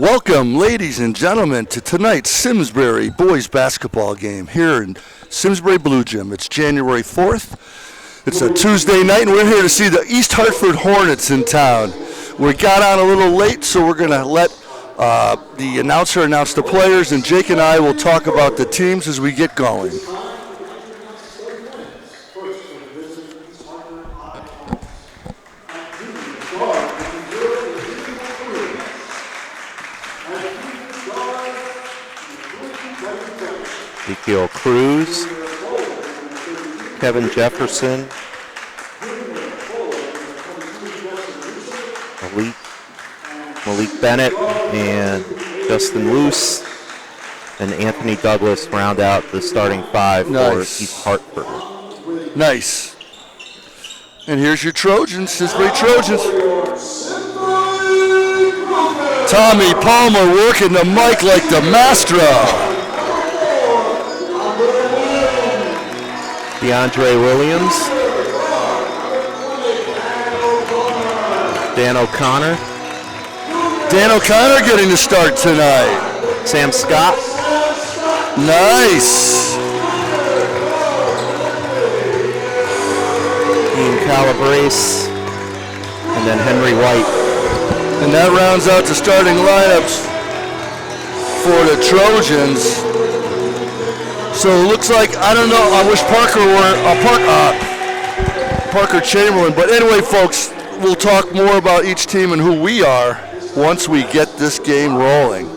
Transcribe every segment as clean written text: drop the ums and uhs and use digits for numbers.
Welcome, ladies and gentlemen, to tonight's Simsbury boys basketball game here in Simsbury Blue Gym. It's January 4th. It's a Tuesday night, and we're here to see the East Hartford Hornets in town. We got on a little late, so we're going to let the announcer announce the players, and Jake and I will talk about the teams as we get going. Ezekiel Cruz, Kevin Jefferson, Malik Bennett, and Justin Luce, and Anthony Douglas round out the starting five for East Hartford. Nice. And here's your Trojans, Simsbury Trojans. Tommy Palmer working the mic like the maestro. DeAndre Williams, Dan O'Connor. Dan O'Connor getting the start tonight. Sam Scott. Nice. Ian Calabrese. And then Henry White. And that rounds out the starting lineups for the Trojans. So it looks like, I don't know, I wish Parker Chamberlain. But anyway, folks, we'll talk more about each team and who we are once we get this game rolling.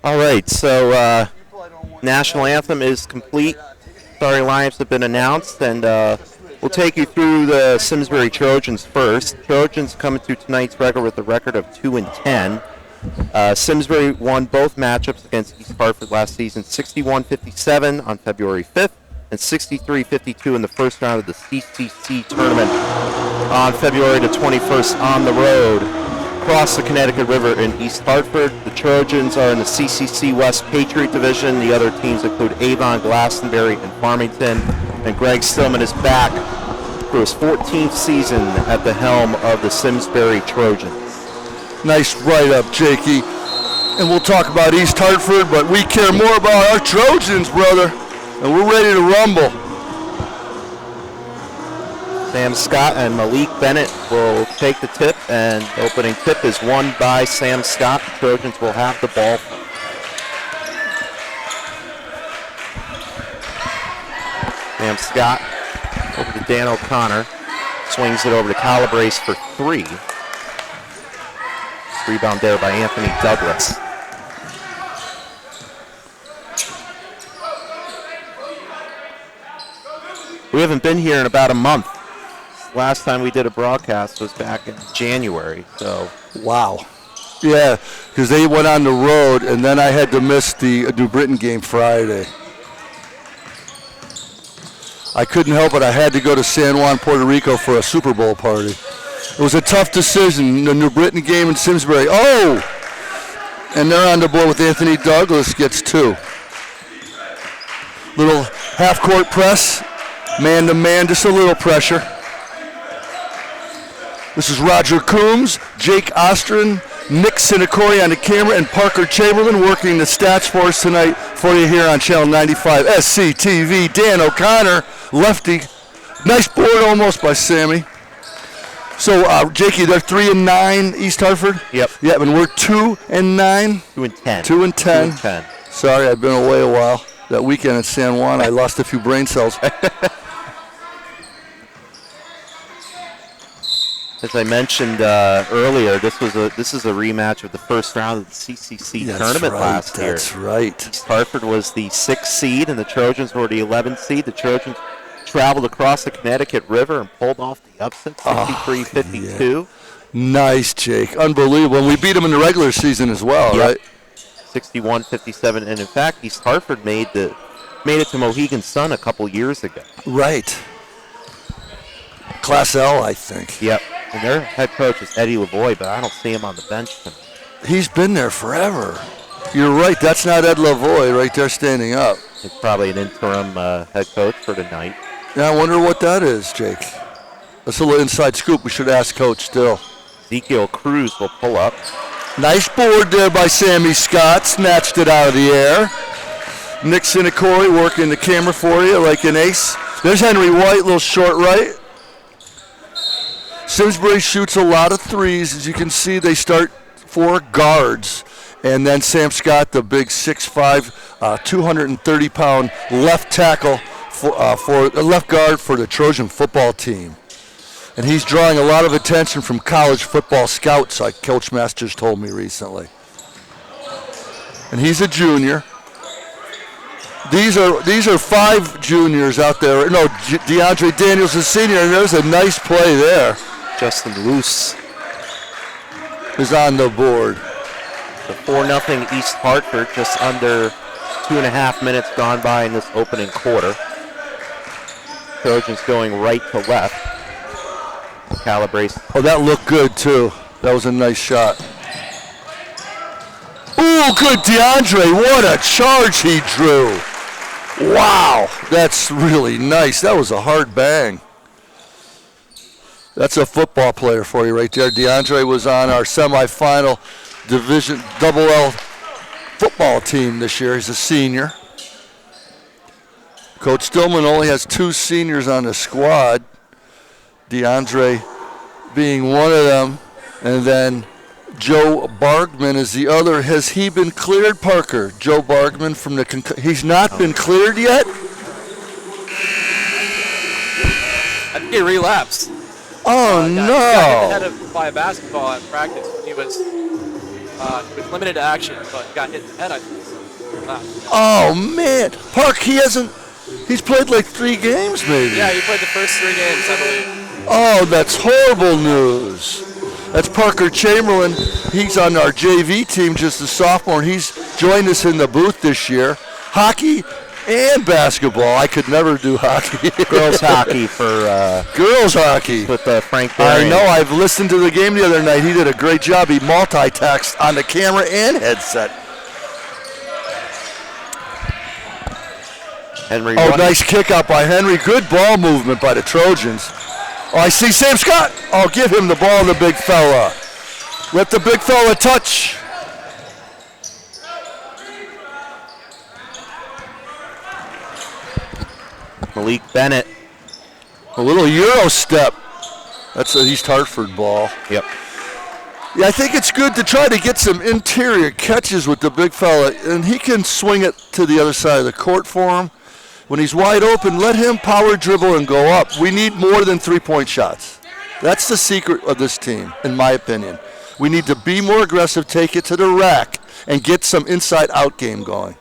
All right, so national anthem is complete. Starting lineups have been announced, and we'll take you through the Simsbury Trojans first. Trojans coming through tonight's record with a record of 2-10. Simsbury won both matchups against East Hartford last season, 61-57 on February 5th, and 63-52 in the first round of the CCC tournament on February the 21st on the road across the Connecticut River in East Hartford. The Trojans are in the CCC West Patriot Division. The other teams include Avon, Glastonbury, and Farmington. And Greg Stillman is back for his 14th season at the helm of the Simsbury Trojans. Nice write-up, Jakey. And we'll talk about East Hartford, but we care more about our Trojans, brother. And we're ready to rumble. Sam Scott and Malik Bennett will take the tip, and the opening tip is won by Sam Scott. The Trojans will have the ball. Sam Scott over to Dan O'Connor. Swings it over to Calabrese for three. Rebound there by Anthony Douglas. We haven't been here in about a month. Last time we did a broadcast was back in January, so. Wow. Yeah, because they went on the road, and then I had to miss the New Britain game Friday. I couldn't help it. I had to go to San Juan, Puerto Rico for a Super Bowl party. It was a tough decision. The New Britain game in Simsbury. Oh! And they're on the board with Anthony Douglas, gets two. Little half-court press, man-to-man, just a little pressure. This is Roger Coombs, Jake Ostrin, Nick Sinacore on the camera, and Parker Chamberlain working the stats for us tonight for you here on Channel 95 SCTV. Dan O'Connor, lefty. Nice board almost by Sammy. So, Jakey, they're 3-9, East Hartford? Yep. Yep, and we're 2-9. 2-10. 2-10. Sorry, I've been away a while. That weekend in San Juan, I lost a few brain cells. As I mentioned earlier, this is a rematch of the first round of the CCC tournament last year. That's right. East Hartford was the 6th seed, and the Trojans were the 11th seed. The Trojans traveled across the Connecticut River and pulled off the upset, 53-52. Nice, Jake. Unbelievable. And we beat them in the regular season as well, right? 61-57. And in fact, East Hartford made it to Mohegan Sun a couple years ago. Right. Class L, I think. Yep. And their head coach is Eddie Lavoie, but I don't see him on the bench tonight. He's been there forever. You're right. That's not Ed Lavoie right there standing up. He's probably an interim head coach for tonight. Yeah, I wonder what that is, Jake. That's a little inside scoop. We should ask Coach still. Ezekiel Cruz will pull up. Nice board there by Sammy Scott. Snatched it out of the air. Nick Sinacore working the camera for you like an ace. There's Henry White, little short right. Simsbury shoots a lot of threes. As you can see, they start 4 guards. And then Sam Scott, the big 6'5", 230-pound left tackle for left guard for the Trojan football team. And he's drawing a lot of attention from college football scouts, like Coach Masters told me recently. And he's a junior. These are 5 juniors out there. No, DeAndre Daniels is senior, and there's a nice play there. Justin Luce is on the board. The 4-0 East Hartford, just under 2.5 minutes gone by in this opening quarter. Trojans going right to left. Calibrates. Oh, that looked good, too. That was a nice shot. Ooh, good DeAndre. What a charge he drew. Wow, that's really nice. That was a hard bang. That's a football player for you right there. DeAndre was on our semifinal Division L football team this year. He's a senior. Coach Stillman only has 2 seniors on the squad. DeAndre being one of them. And then Joe Bargman is the other. Has he been cleared, Parker? Joe Bargman from the he's not been cleared yet? I think he relapsed. Oh, no. He got hit in the head by a basketball at practice. He was limited to action, but he got hit in the head, I think. Oh, man. Park, he's played like 3 games maybe. Yeah, he played the first 3 games, I believe. Oh, that's horrible news. That's Parker Chamberlain. He's on our JV team, just a sophomore, and he's joined us in the booth this year. Hockey and basketball. I could never do hockey. Girls hockey for girls hockey with Frank Berrien. I know. I've listened to the game the other night. He did a great job. He multitasked on the camera and headset. Henry. Oh, nice kick out by Henry. Good ball movement by the Trojans. Oh, I see Sam Scott. Oh, give him the ball, the big fella. Let the big fella touch. Malik Bennett. A little Euro step. That's an East Hartford ball. Yep. Yeah, I think it's good to try to get some interior catches with the big fella, and he can swing it to the other side of the court for him. When he's wide open, let him power dribble and go up. We need more than 3-point shots. That's the secret of this team, in my opinion. We need to be more aggressive, take it to the rack, and get some inside-out game going.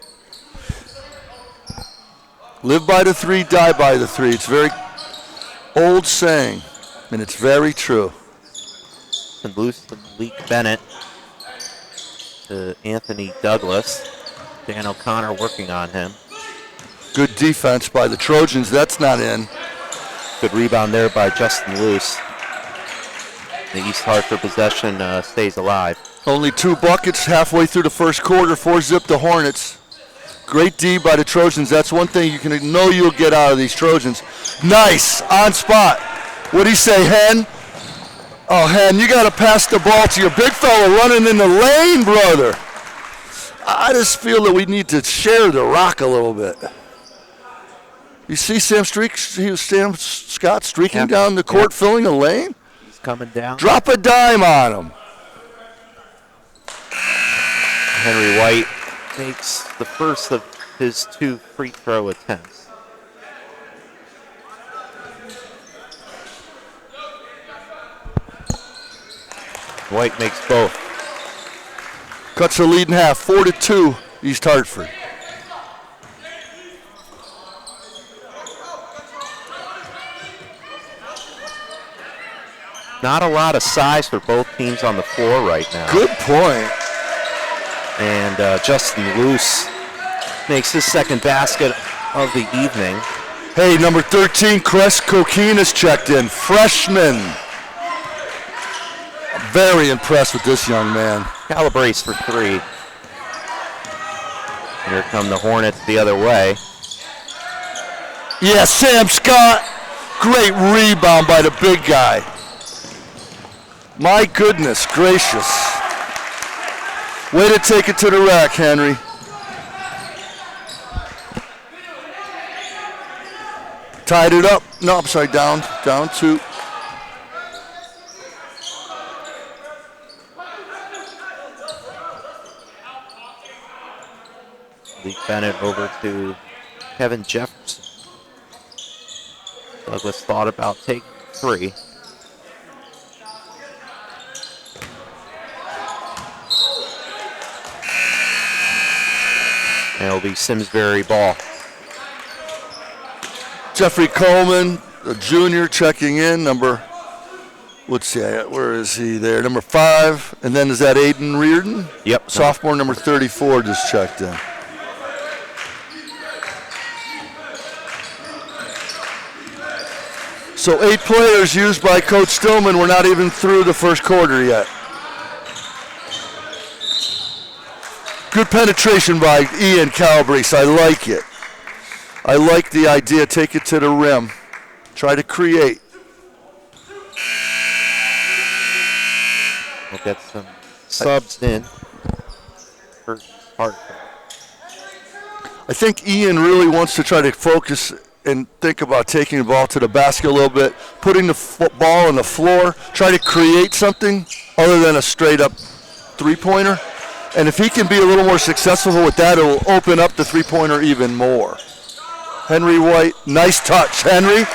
Live by the 3, die by the 3. It's a very old saying, and it's very true. And loose to Malik Bennett to Anthony Douglas. Dan O'Connor working on him. Good defense by the Trojans. That's not in. Good rebound there by Justin Luce. The East Hartford possession stays alive. Only 2 buckets halfway through the first quarter. 4-zip the Hornets. Great D by the Trojans. That's one thing you can know you'll get out of these Trojans. Nice, on spot. What'd he say, Hen? Oh, Hen, you got to pass the ball to your big fella running in the lane, brother. I just feel that we need to share the rock a little bit. You see Sam Scott streaking down the court, filling a lane? He's coming down. Drop a dime on him. Henry White makes the first of his 2 free throw attempts. White makes both. Cuts the lead in half, 4-2, East Hartford. Not a lot of size for both teams on the floor right now. Good point. And Justin Luce makes his second basket of the evening. Hey, number 13, Cress Coquin is checked in. Freshman. I'm very impressed with this young man. Calibrates for 3. Here come the Hornets the other way. Yeah, Sam Scott. Great rebound by the big guy. My goodness gracious. Way to take it to the rack, Henry. Tied it up. No, I'm sorry, down 2. Lee Bennett over to Kevin Jefferson. Douglas thought about taking 3. And it'll be Simsbury ball. Jeffrey Coleman, a junior, checking in. Where is he there? Number 5. And then is that Aiden Reardon? Yep. Sophomore, number 34, just checked in. So 8 players used by Coach Stillman. We're not even through the first quarter yet. Good penetration by Ian Calabrese. I like it. I like the idea. Take it to the rim. Try to create. We'll get some subs in for Hartford. I think Ian really wants to try to focus and think about taking the ball to the basket a little bit, putting the ball on the floor, try to create something other than a straight-up three-pointer. And if he can be a little more successful with that, it will open up the three-pointer even more. Henry White, nice touch, Henry.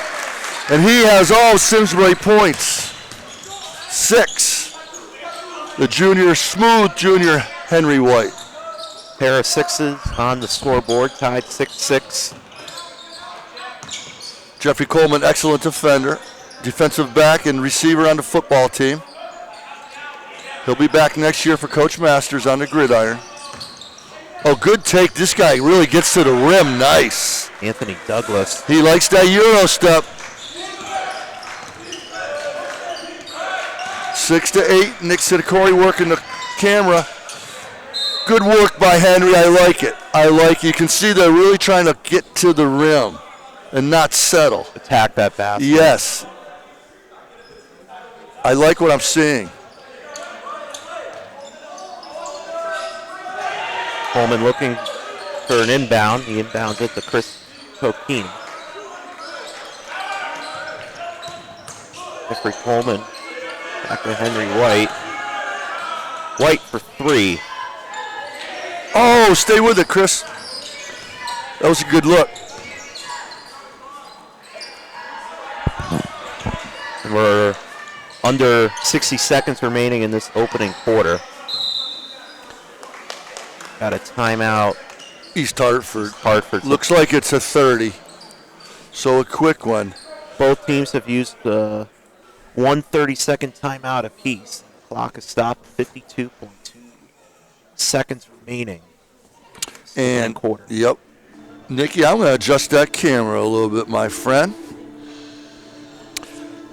And he has all Simsbury points. 6. The smooth junior Henry White. Pair of 6s on the scoreboard, tied 6-6. Jeffrey Coleman, excellent defender. Defensive back and receiver on the football team. He'll be back next year for Coach Masters on the gridiron. Oh, good take. This guy really gets to the rim. Nice. Anthony Douglas. He likes that Euro step. 6-8. Nick Sidicori working the camera. Good work by Henry. I like it. You can see they're really trying to get to the rim and not settle. Attack that basket. Yes. I like what I'm seeing. Coleman looking for an inbound. He inbounds it to Chris Coquin. Jeffrey Coleman back to Henry White. White for 3. Oh, stay with it, Chris. That was a good look. And we're under 60 seconds remaining in this opening quarter. Got a timeout. East Hartford. Hartford. Looks like it's a 30. So a quick one. Both teams have used one 30-second timeout apiece. The clock is stopped. 52.2 seconds remaining. And quarter. Yep. Nikki, I'm going to adjust that camera a little bit, my friend.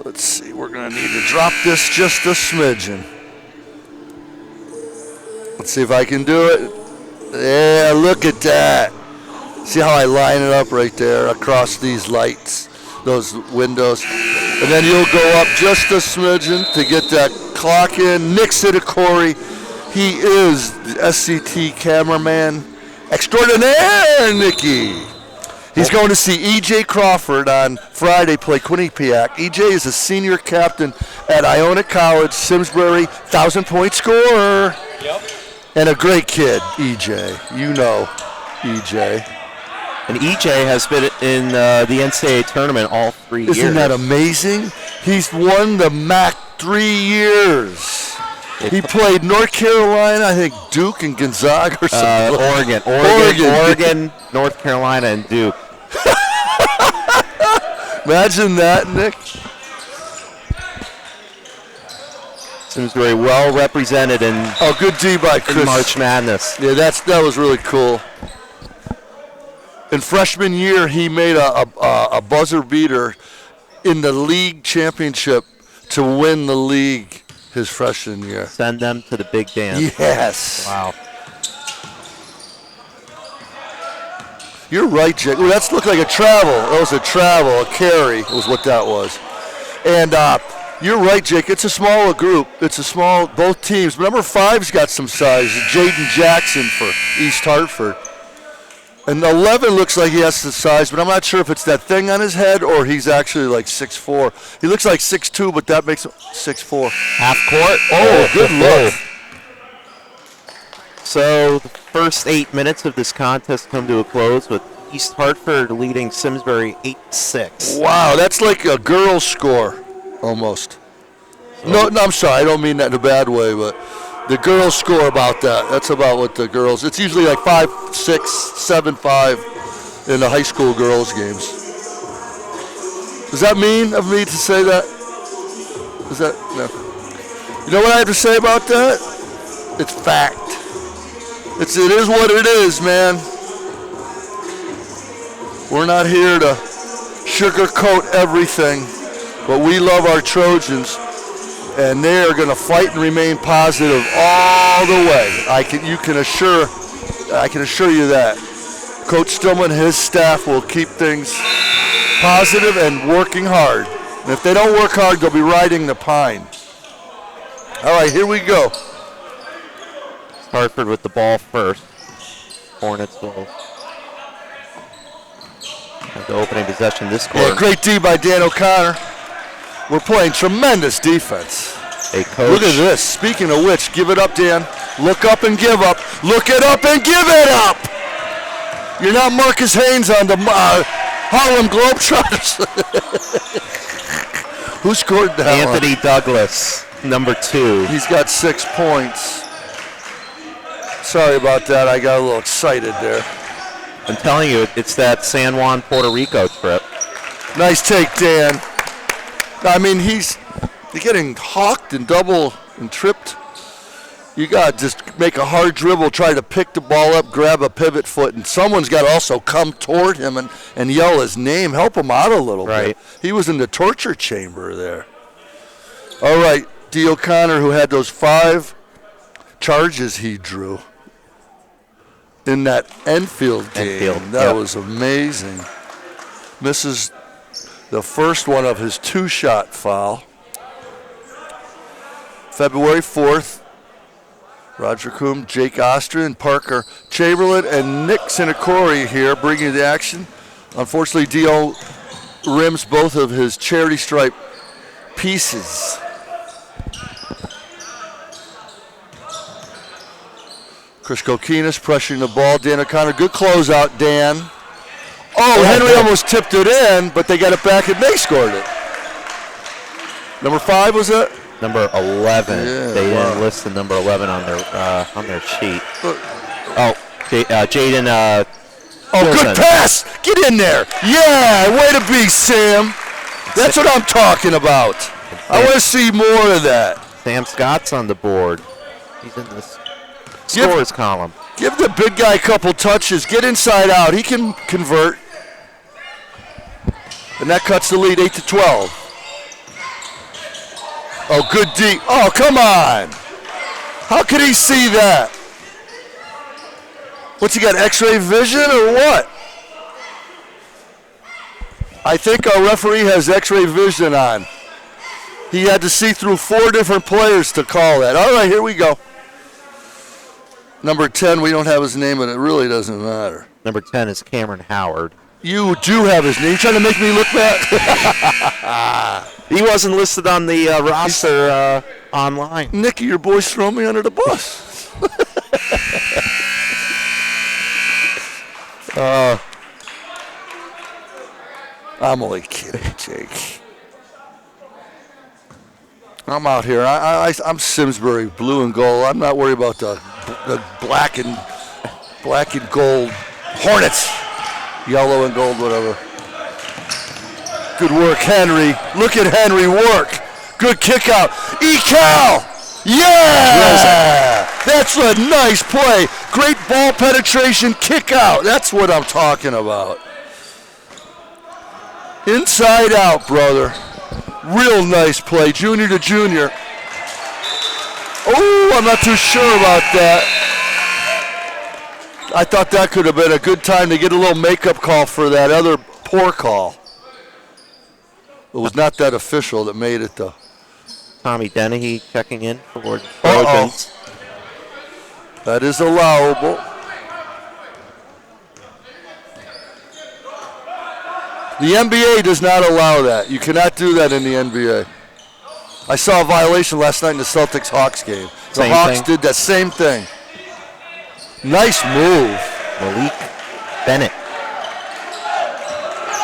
Let's see. We're going to need to drop this just a smidgen. Let's see if I can do it. Yeah, look at that. See how I line it up right there across these lights, those windows. And then you'll go up just a smidgen to get that clock in. Nick Sidicori, he is the SCT cameraman extraordinaire, Nicky. He's going to see E.J. Crawford on Friday play Quinnipiac. E.J. is a senior captain at Iona College, Simsbury, 1,000-point scorer. Yep. And a great kid, E.J. You know E.J. And EJ has been in the NCAA tournament all 3 years. Isn't that amazing? He's won the MAC 3 years. He played North Carolina, I think Duke and Gonzaga or something. Oregon, North Carolina, and Duke. Imagine that, Nick. Simsbury well represented in good D by Chris. in March Madness. Yeah, that was really cool. In freshman year, he made a buzzer beater in the league championship to win the league his freshman year. Send them to the big dance. Yes. Wow. You're right, Jake. Well, that's looked like a travel. That was a travel, a carry was what that was. And you're right, Jake. It's a smaller group. It's a small, both teams. But number 5's got some size. Jaden Jackson for East Hartford. And 11 looks like he has the size, but I'm not sure if it's that thing on his head or he's actually like 6'4". He looks like 6'2", but that makes him 6'4". Half court. Oh, good look. So the first 8 minutes of this contest come to a close with East Hartford leading Simsbury 8-6. Wow, that's like a girl's score almost. No, I'm sorry. I don't mean that in a bad way, but the girls score about that. That's about what the girls. It's usually like 5, 6, 7, 5 in the high school girls games. Does that mean of me to say that? Is that no? You know what I have to say about that? It's fact. It is what it is, man. We're not here to sugarcoat everything, but we love our Trojans. And they are going to fight and remain positive all the way. I can assure you that. Coach Stillman and his staff will keep things positive and working hard. And if they don't work hard, they'll be riding the pine. All right, here we go. Hartford with the ball first. Hornets will have the opening possession this quarter. Yeah, great D by Dan O'Connor. We're playing tremendous defense. A coach. Look at this. Speaking of which, give it up, Dan. Look up and give up. Look it up and give it up. You're not Marcus Haynes on the Harlem Globetrotters. Who scored that Anthony Douglas, number 2. He's got 6 points. Sorry about that. I got a little excited there. I'm telling you, it's that San Juan, Puerto Rico trip. Nice take, Dan. I mean, he's getting hawked and double and tripped. You got to just make a hard dribble, try to pick the ball up, grab a pivot foot, and someone's got to also come toward him and yell his name, help him out a little bit. He was in the torture chamber there. All right, D. O'Connor, who had those 5 charges he drew in that Enfield game. That was amazing. Misses the first one of his 2-shot foul. February 4th, Roger Coombe, Jake Oster, Parker Chamberlain, and Nick Sinacori here bringing the action. Unfortunately, D.O. rims both of his charity stripe pieces. Chris Kokinas pressuring the ball. Dan O'Connor, good closeout, Dan. Oh, Henry almost tipped it in, but they got it back and they scored it. Number 5 was it? Number 11. They didn't list the number 11 on their sheet. Jaden. Good pass! Get in there! Yeah, way to be, Sam. That's what I'm talking about. I want to see more of that. Sam Scott's on the board. He's in this scores column. Give the big guy a couple touches. Get inside out. He can convert. And that cuts the lead 8-12. Oh, good D. Oh, come on. How could he see that? What's he got, X-ray vision or what? I think our referee has X-ray vision on. He had to see through 4 different players to call that. All right, here we go. Number 10, we don't have his name, and it really doesn't matter. Number 10 is Cameron Howard. You do have his name. You trying to make me look bad? He wasn't listed on the roster online. Nicky, your boys throw me under the bus. I'm only kidding, Jake. I'm out here. I'm Simsbury, blue and gold. I'm not worried about the black and gold Hornets, yellow and gold, whatever. Good work, Henry. Look at Henry work. Good kick out. Ecal. Yeah! That's a nice play. Great ball penetration, kick out. That's what I'm talking about. Inside out, brother. Real nice play, junior to junior. Oh, I'm not too sure about that. I thought that could have been a good time to get a little makeup call for that other poor call. It was not that official that made it, though. Tommy Dennehy checking in for the Trojans. That is allowable. The NBA does not allow that. You cannot do that in the NBA. I saw a violation last night in the Celtics-Hawks game. The Hawks did that same thing. Nice move. Malik Bennett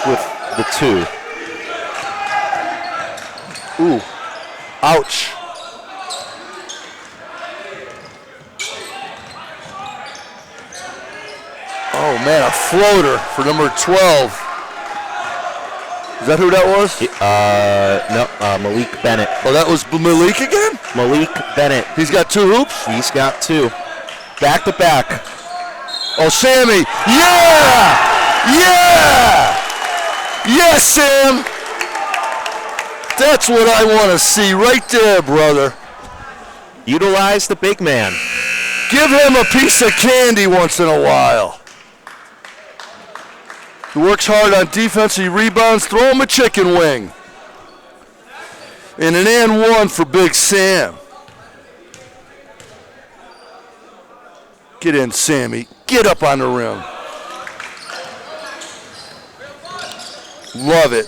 with the 2. Ooh. Ouch. Oh, man, a floater for number 12. Is that who that was? No, Malik Bennett. Oh, that was Malik again? Malik Bennett. He's got 2 hoops? He's got 2. Back to back. Oh, Sammy. Yeah! Yeah! Yes, Sam! That's what I want to see right there, brother. Utilize the big man. Give him a piece of candy once in a while. He works hard on defense. He rebounds. Throw him a chicken wing. And an and 1 for Big Sam. Get in, Sammy. Get up on the rim. Love it.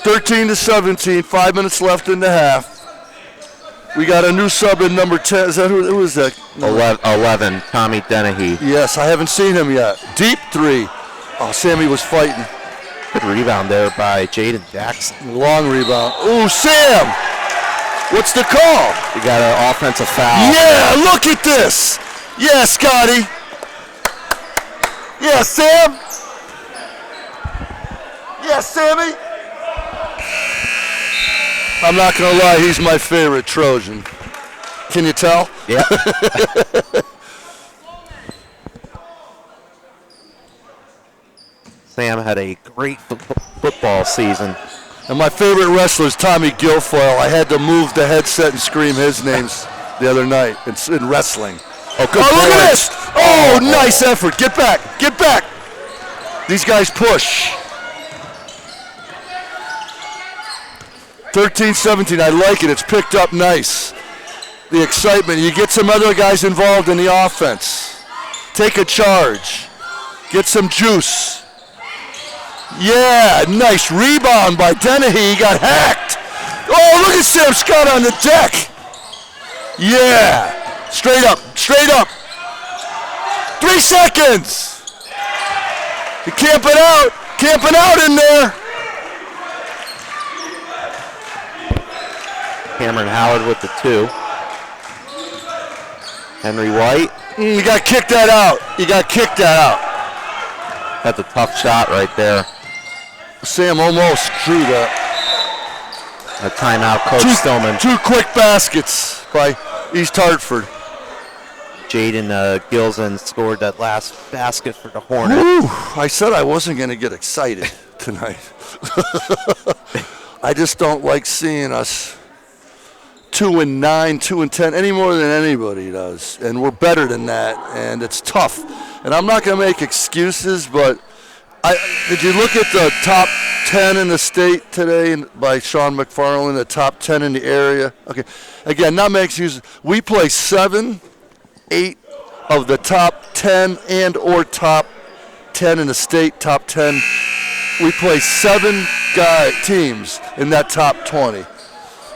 13-17, 5 minutes left in the half. We got a new sub in number 10. Is that who is that? 11, Tommy Dennehy. Yes, I haven't seen him yet. Deep 3. Oh, Sammy was fighting. Good rebound there by Jaden Jackson. Long rebound. Ooh, Sam! What's the call? You got an offensive foul. Yeah, look at this. Yeah, Scotty. Yeah, Sam. Yeah, Sammy. I'm not going to lie, he's my favorite Trojan. Can you tell? Yeah. Sam had a great football season. And my favorite wrestler is Tommy Guilfoyle. I had to move the headset and scream his names the other night in wrestling. Oh, good look at push. this. Oh, nice effort. Get back. Get back. These guys push. 13-17. I like it. It's picked up nice. The excitement. You get some other guys involved in the offense. Take a charge. Get some juice. Yeah, nice rebound by Dennehy. He got hacked. Oh, look at Sam Scott on the deck. Yeah. Straight up. Straight up. 3 seconds. You camping out. Camping out in there. Cameron Howard with the 2. Henry White. You got to kick that out. You got to kick that out. That's a tough shot right there. Sam almost drew that. A timeout, Coach Stillman. 2 quick baskets by East Hartford. Jaden Gilson scored that last basket for the Hornets. Woo. I said I wasn't going to get excited tonight. I just don't like seeing us 2-9, 2-10, any more than anybody does. And we're better than that, and it's tough. And I'm not going to make excuses, but Did you look at the top 10 in the state today by Sean McFarland, the top 10 in the area? Okay. Again, not making excuses. We play 7, 8 of the top 10 and or top 10 in the state, top 10. We play 7 teams in that top 20.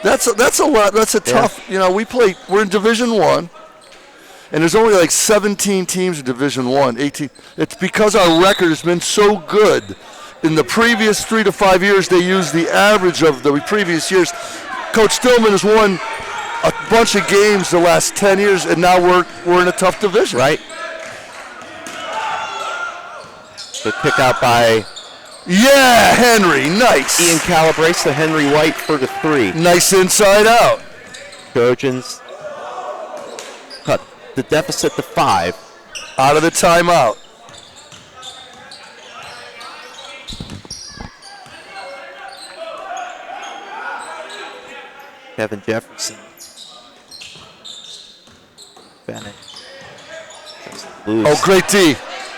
That's a lot. That's a tough, we're in Division 1. And there's only like 17 teams in Division 1, 18. It's because our record has been so good. In the previous 3 to 5 years, they used the average of the previous years. Coach Stillman has won a bunch of games the last 10 years, and now we're in a tough division. Right. The kick out by Henry, nice. Ian Calabrese to Henry White for the 3. Nice inside out. Trojans cut the deficit to 5. Out of the timeout. Kevin Jefferson. Bennett. Oh, great D.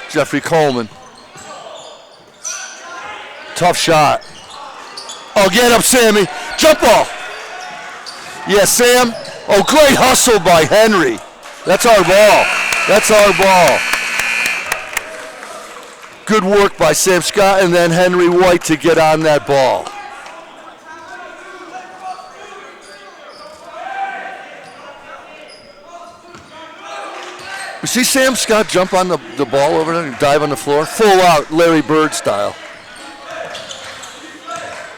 Jeffrey Coleman. Tough shot. Oh, get up, Sammy. Jump ball. Yeah, Sam. Oh, great hustle by Henry. That's our ball. That's our ball. Good work by Sam Scott and then Henry White to get on that ball. You see Sam Scott jump on the ball over there and dive on the floor? Full out, Larry Bird style.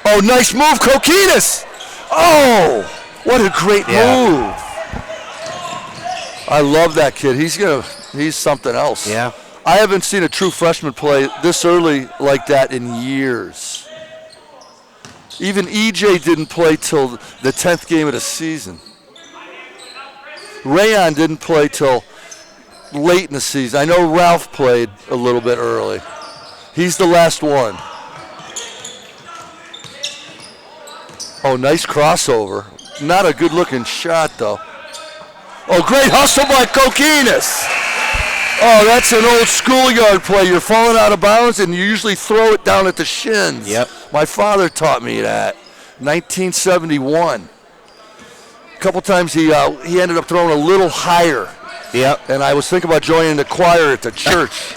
Oh, nice move, Kokinas. Oh, what a great move. I love that kid. He's something else. Yeah. I haven't seen a true freshman play this early like that in years. Even EJ didn't play till the 10th game of the season. Rayon didn't play till late in the season. I know Ralph played a little bit early. He's the last one. Oh, nice crossover. Not a good-looking shot, though. Oh, great hustle by Kokinas. Oh, that's an old schoolyard play. You're falling out of bounds, and you usually throw it down at the shins. Yep. My father taught me that. 1971. A couple times he ended up throwing a little higher. Yep. And I was thinking about joining the choir at the church.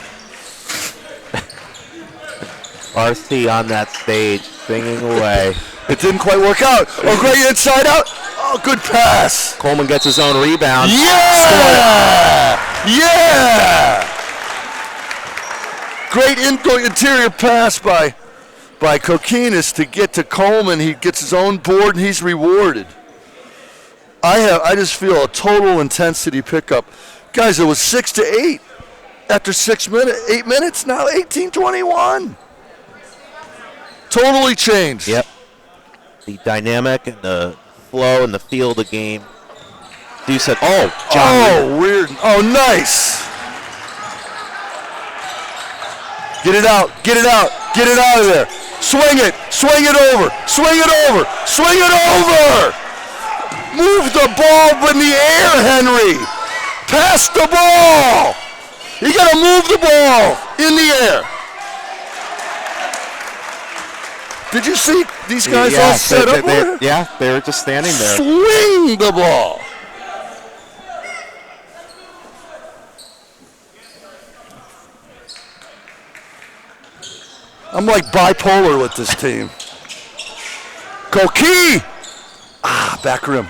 RC on that stage, singing away. It didn't quite work out. Oh, great inside out. Oh, good pass. Coleman gets his own rebound. Yeah! Yeah! Great interior pass by Kokinas to get to Coleman. He gets his own board, and he's rewarded. I just feel a total intensity pickup. Guys, it was 6-8 after 8 minutes. Now 18-21. Totally changed. Yep. The dynamic and the flow and the feel of the game. You said, John. Weird. Oh, nice. Get it out. Get it out. Get it out of there. Swing it. Swing it over. Swing it over. Swing it over. Move the ball in the air, Henry. Pass the ball. You got to move the ball in the air. Did you see these guys all set up there? Yeah, they were just standing there. Swing the ball. I'm like bipolar with this team. Koki! Back rim.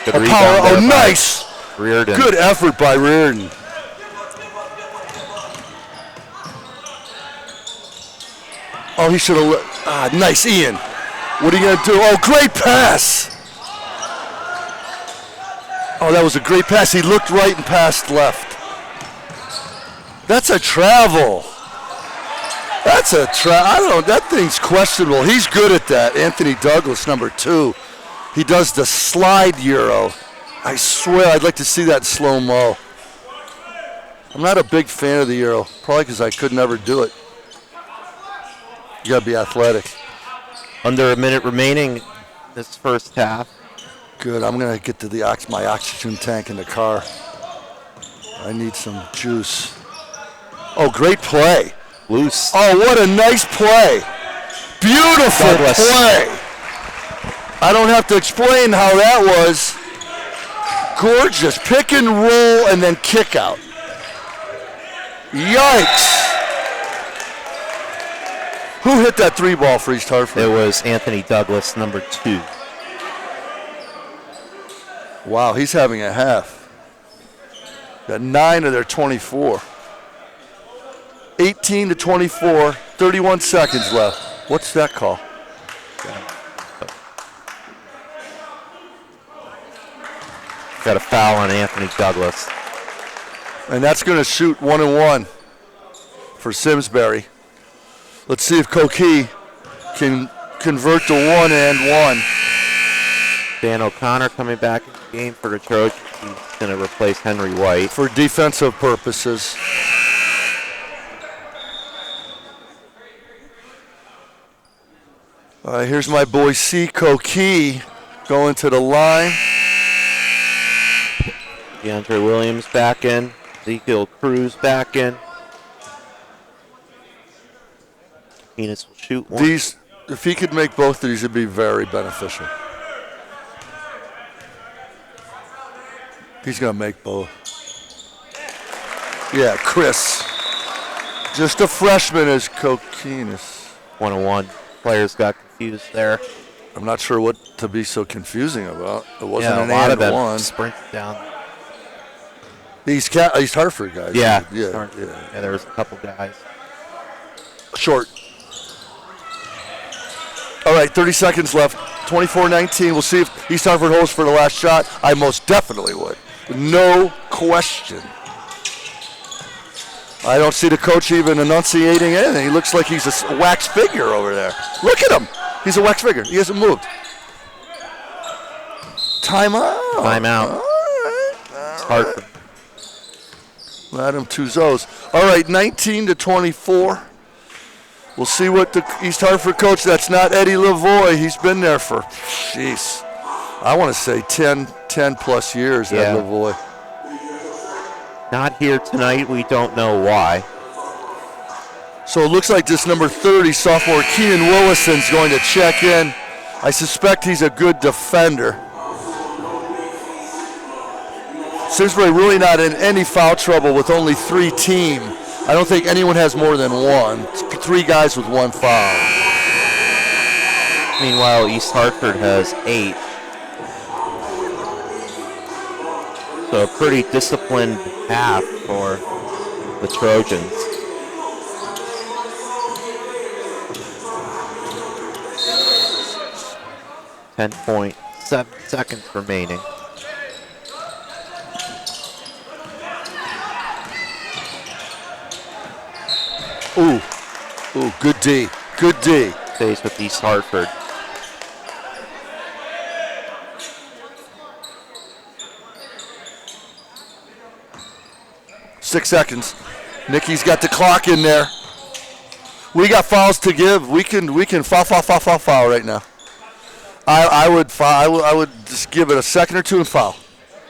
Good Power. rebound there by Nice. Reardon. Good effort by Reardon. Oh, he should have. Nice, Ian. What are you going to do? Oh, great pass. Oh, that was a great pass. He looked right and passed left. That's a travel. I don't know. That thing's questionable. He's good at that. Anthony Douglas, number 2. He does the slide Euro. I swear I'd like to see that slow-mo. I'm not a big fan of the Euro, probably because I could never do it. You got to be athletic. Under a minute remaining this first half. Good. I'm going to get to my oxygen tank in the car. I need some juice. Oh, great play. Loose. Oh, what a nice play. Beautiful Douglas. play. I don't have to explain how that was. Gorgeous. Pick and roll and then kick out. Yikes. Who hit that 3-ball for East Hartford? It was Anthony Douglas, number 2. Wow, he's having a half. Got 9 of their 24. 18 to 24, 31 seconds left. What's that call? Got a foul on Anthony Douglas. And that's going to shoot 1-1 for Simsbury. Let's see if Koki can convert to 1 and 1. Dan O'Connor coming back in the game for the Trojans. He's going to replace Henry White. For defensive purposes. All right, here's my boy C. Koki going to the line. DeAndre Williams back in. Ezekiel Cruz back in. Enos will shoot one. These, if he could make both of these, it'd be very beneficial. He's going to make both. Yeah, Chris. Just a freshman is Kokinis. 1-1. Players got confused there. I'm not sure what to be so confusing about. It wasn't Yeah, an a lot of and them one. sprinted down. These Hartford guys. Yeah. Yeah. Yeah, there was a couple guys. Short. All right, 30 seconds left. 24-19. We'll see if East Hartford holds for the last shot. I most definitely would. No question. I don't see the coach even enunciating anything. He looks like he's a wax figure over there. Look at him. He's a wax figure. He hasn't moved. Timeout. Timeout. All right. Hartford. Madam Tuzo's. All right, 19 to 24. We'll see what the East Hartford coach, that's not Eddie Lavoie. He's been there for, jeez, I want to say 10 plus years, Yeah. Ed Lavoie. Not here tonight. We don't know why. So it looks like this number 30 sophomore Keenan Willison's going to check in. I suspect he's a good defender. Simsbury really not in any foul trouble with only 3 team. I don't think anyone has more than 1. It's 3 guys with 1 foul. Meanwhile, East Hartford has 8. So a pretty disciplined half for the Trojans. .7 seconds remaining. Ooh, good D, good D. Stays with East Hartford. Six seconds. Nikki's got the clock in there. We got fouls to give. We can foul right now. I would just give it a second or 2 and foul.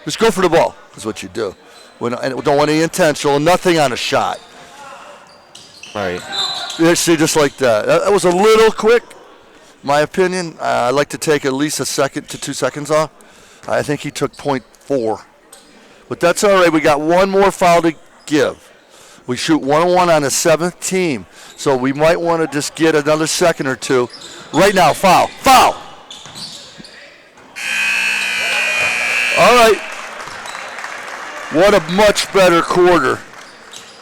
Just go for the ball is what you do. And don't want any intentional, nothing on a shot. Right. Yeah, see, just like that. That was a little quick, my opinion. I'd like to take at least a second to 2 seconds off. I think he took .4. But that's all right. We got one more foul to give. We shoot 1-on-1 on the 7th team. So we might want to just get another second or 2. Right now, foul. Foul! All right. What a much better quarter.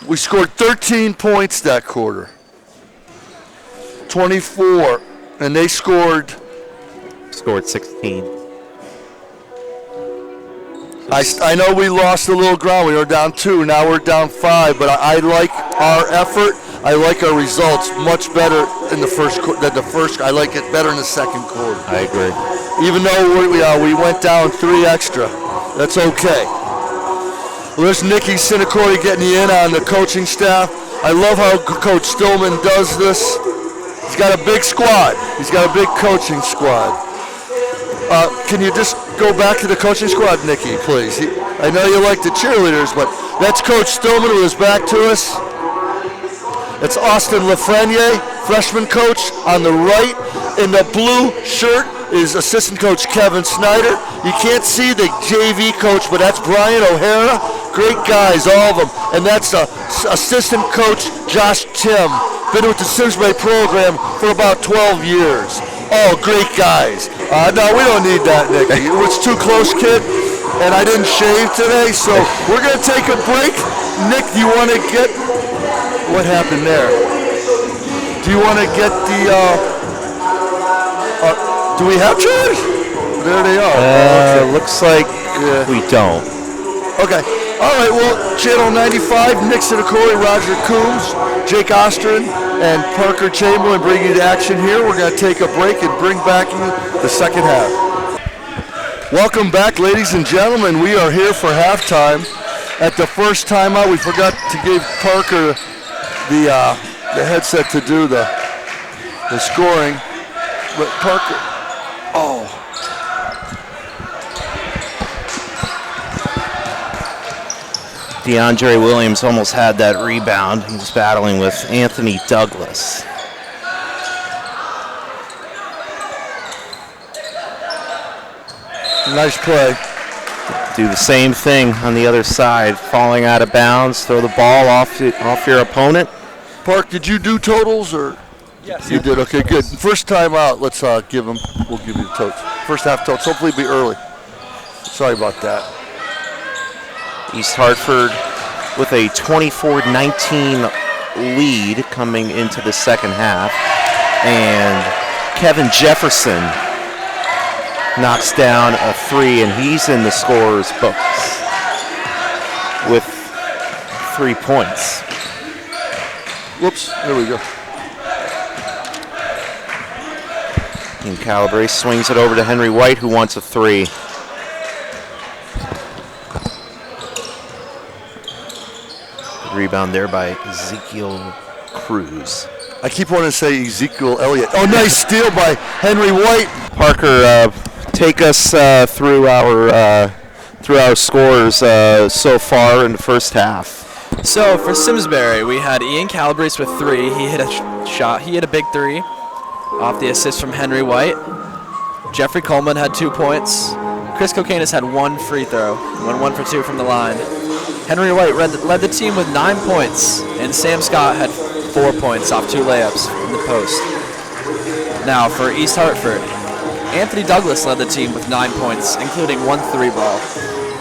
We scored 13 points that quarter. 24. And they scored 16. I know we lost a little ground. We were down 2. Now we're down 5. But I like our effort. I like our results much better in the first than the first. I like it better in the second quarter. I agree. Even though we went down 3 extra, that's okay. Well, there's Nikki Sinacordi getting you in on the coaching staff. I love how Coach Stillman does this. He's got a big squad. He's got a big coaching squad. Can you just go back to the coaching squad, Nikki, please? I know you like the cheerleaders, but that's Coach Stillman with his back to us. It's Austin Lafreniere, freshman coach on the right. In the blue shirt is assistant coach Kevin Snyder. You can't see the JV coach, but that's Brian O'Hara. Great guys, all of them. And that's assistant coach Josh Tim. Been with the Simsbury program for about 12 years. Oh, great guys. No, we don't need that, Nick. It's too close, kid. And I didn't shave today, so we're going to take a break. Nick, do you want to get... What happened there? Do you want to get the... do we have chairs? There they are. Okay. Looks like we don't. Okay. All right, well, Channel 95, Nick Sinacori, Roger Coombs, Jake Ostrin, and Parker Chamberlain bring you to action here. We're going to take a break and bring back you the second half. Welcome back, ladies and gentlemen. We are here for halftime. At the first timeout, we forgot to give Parker the headset to do the scoring. But Parker, DeAndre Williams almost had that rebound. He was battling with Anthony Douglas. Nice play. Do the same thing on the other side. Falling out of bounds, throw the ball off your opponent. Park, did you do totals or? Yes. You did. Okay, good. First time out. Let's give him. We'll give you the totals. First half totals. Hopefully, be early. Sorry about that. East Hartford with a 24-19 lead coming into the second half, and Kevin Jefferson knocks down a three, and he's in the scorer's books with 3 points. Whoops, there we go. And Calabrese swings it over to Henry White, who wants a three. Rebound there by Ezekiel Cruz. I keep wanting to say Ezekiel Elliott. Oh, nice steal by Henry White. Parker, take us through our scores so far in the first half. So for Simsbury, we had Ian Calabrese with 3. He hit a shot. He hit a big 3 off the assist from Henry White. Jeffrey Coleman had 2 points. Chris Kokanis had 1 free throw. Went 1 for 2 from the line. Henry White led the team with 9 points, and Sam Scott had 4 points off 2 layups from the post. Now for East Hartford, Anthony Douglas led the team with 9 points, including 1 3-ball.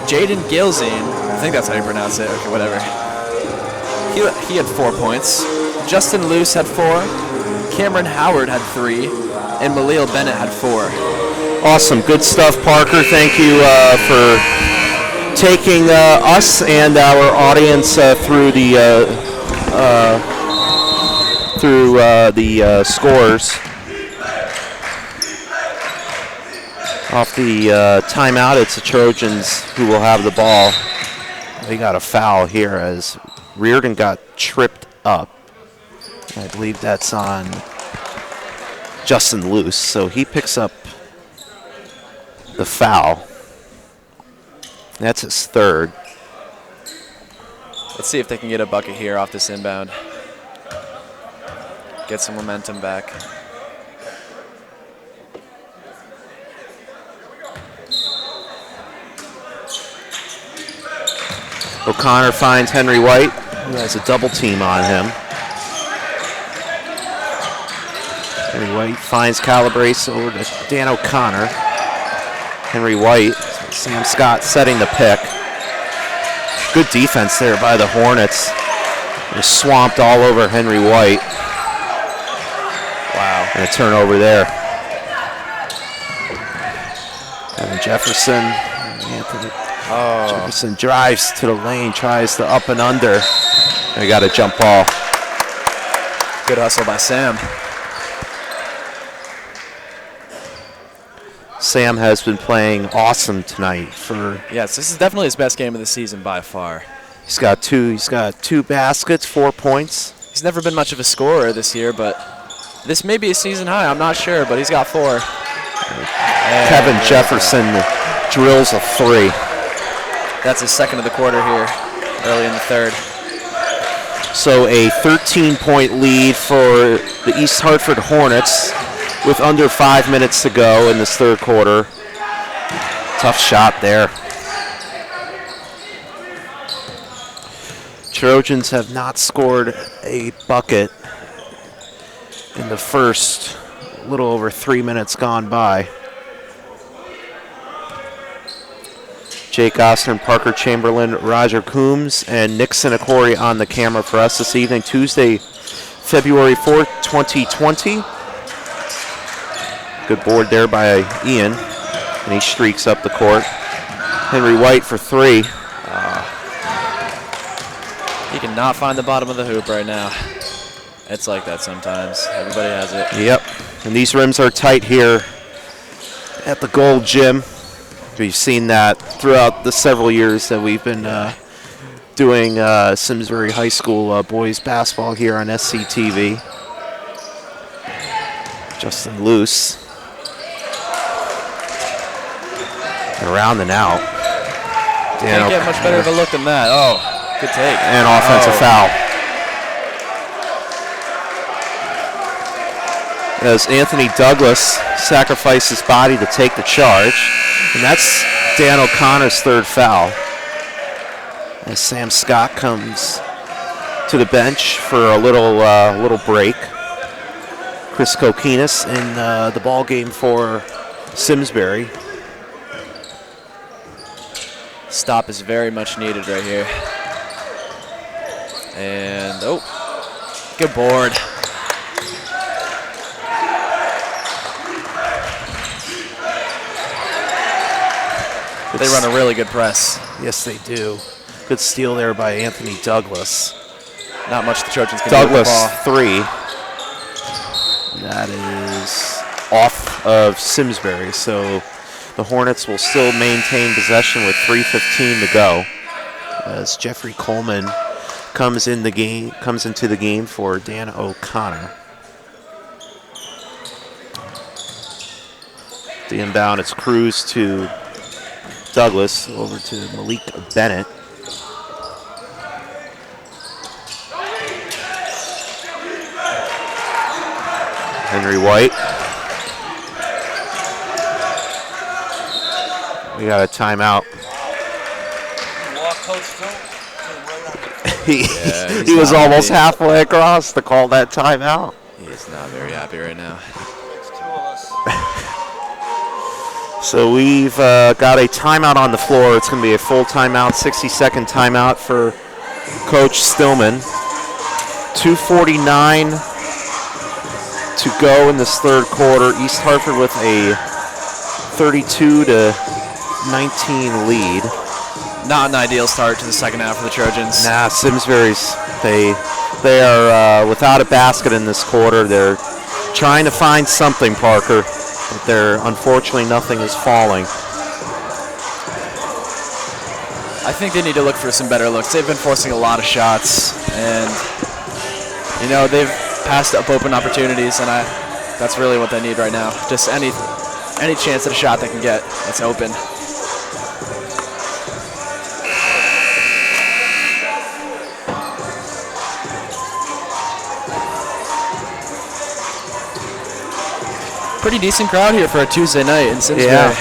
Jaden Gilzine, I think that's how you pronounce it, okay, whatever. He had 4 points. Justin Luce had 4. Cameron Howard had 3. And Malil Bennett had 4. Awesome. Good stuff, Parker. Thank you for taking us and our audience through the scores. Off the timeout, it's the Trojans who will have the ball. They got a foul here as Reardon got tripped up. I believe that's on Justin Luce, so he picks up the foul. That's his third. Let's see if they can get a bucket here off this inbound. Get some momentum back. O'Connor finds Henry White, who has a double team on him. Henry White finds Calabrese over to Dan O'Connor. Henry White, Sam Scott setting the pick. Good defense there by the Hornets. They're swamped all over Henry White. Wow. And a turnover there. Kevin Jefferson. Anthony Jefferson drives to the lane, tries to up and under. They got a jump ball. Good hustle by Sam. Sam has been playing awesome tonight. Yes, this is definitely his best game of the season by far. He's got two baskets, 4 points. He's never been much of a scorer this year, but this may be a season high. I'm not sure, but he's got 4. Kevin Jefferson drills a 3. That's his second of the quarter here, early in the third. So a 13-point lead for the East Hartford Hornets with under 5 minutes to go in this third quarter. Tough shot there. Trojans have not scored a bucket in the first little over 3 minutes gone by. Jake Ostner, Parker Chamberlain, Roger Coombs, and Nick Sinacori on the camera for us this evening, Tuesday, February 4th, 2020. Good board there by Ian, and he streaks up the court. Henry White for three. He cannot find the bottom of the hoop right now. It's like that sometimes. Everybody has it. Yep, and these rims are tight here at the Gold Gym. We've seen that throughout the several years that we've been doing Simsbury High School boys basketball here on SCTV. Justin Luce. Around and out. Can't get much better of a look than that. Oh, good take. And offensive foul. As Anthony Douglas sacrificed his body to take the charge. And that's Dan O'Connor's third foul. As Sam Scott comes to the bench for a little break. Chris Kokinas in the ball game for Simsbury. Stop is very much needed right here. And, good board. They run a really good press. Yes, they do. Good steal there by Anthony Douglas. Not much the Trojans can do with the ball. Douglas, three. That is off of Simsbury, so the Hornets will still maintain possession with 3:15 to go. As Jeffrey Coleman comes into the game for Dan O'Connor. The inbound, it's Cruz to Douglas, over to Malik Bennett. Henry White. We got a timeout. He was almost halfway across to call that timeout. He's not very happy right now. So we've got a timeout on the floor. It's going to be a full timeout, 60-second timeout for Coach Stillman. 2:49 to go in this third quarter. East Hartford with a 32-19 lead. Not an ideal start to the second half for the Trojans. Nah, Simsbury's, they are without a basket in this quarter. They're trying to find something, Parker. But unfortunately, nothing is falling. I think they need to look for some better looks. They've been forcing a lot of shots, and they've passed up open opportunities, and that's really what they need right now. Just any chance at a shot they can get that's open. Pretty decent crowd here for a Tuesday night in Simsbury. Yeah.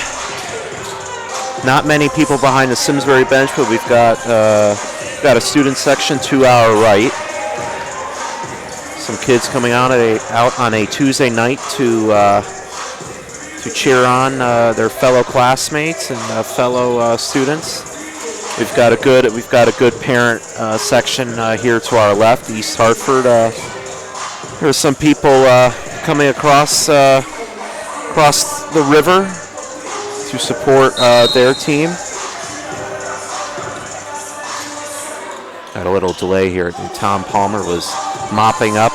Not many people behind the Simsbury bench, but we've got a student section to our right. Some kids coming out on a Tuesday night to cheer on their fellow classmates and fellow students. We've got a good parent section here to our left, East Hartford. There's some people coming across the river to support their team. Got a little delay here. Tom Palmer was mopping up.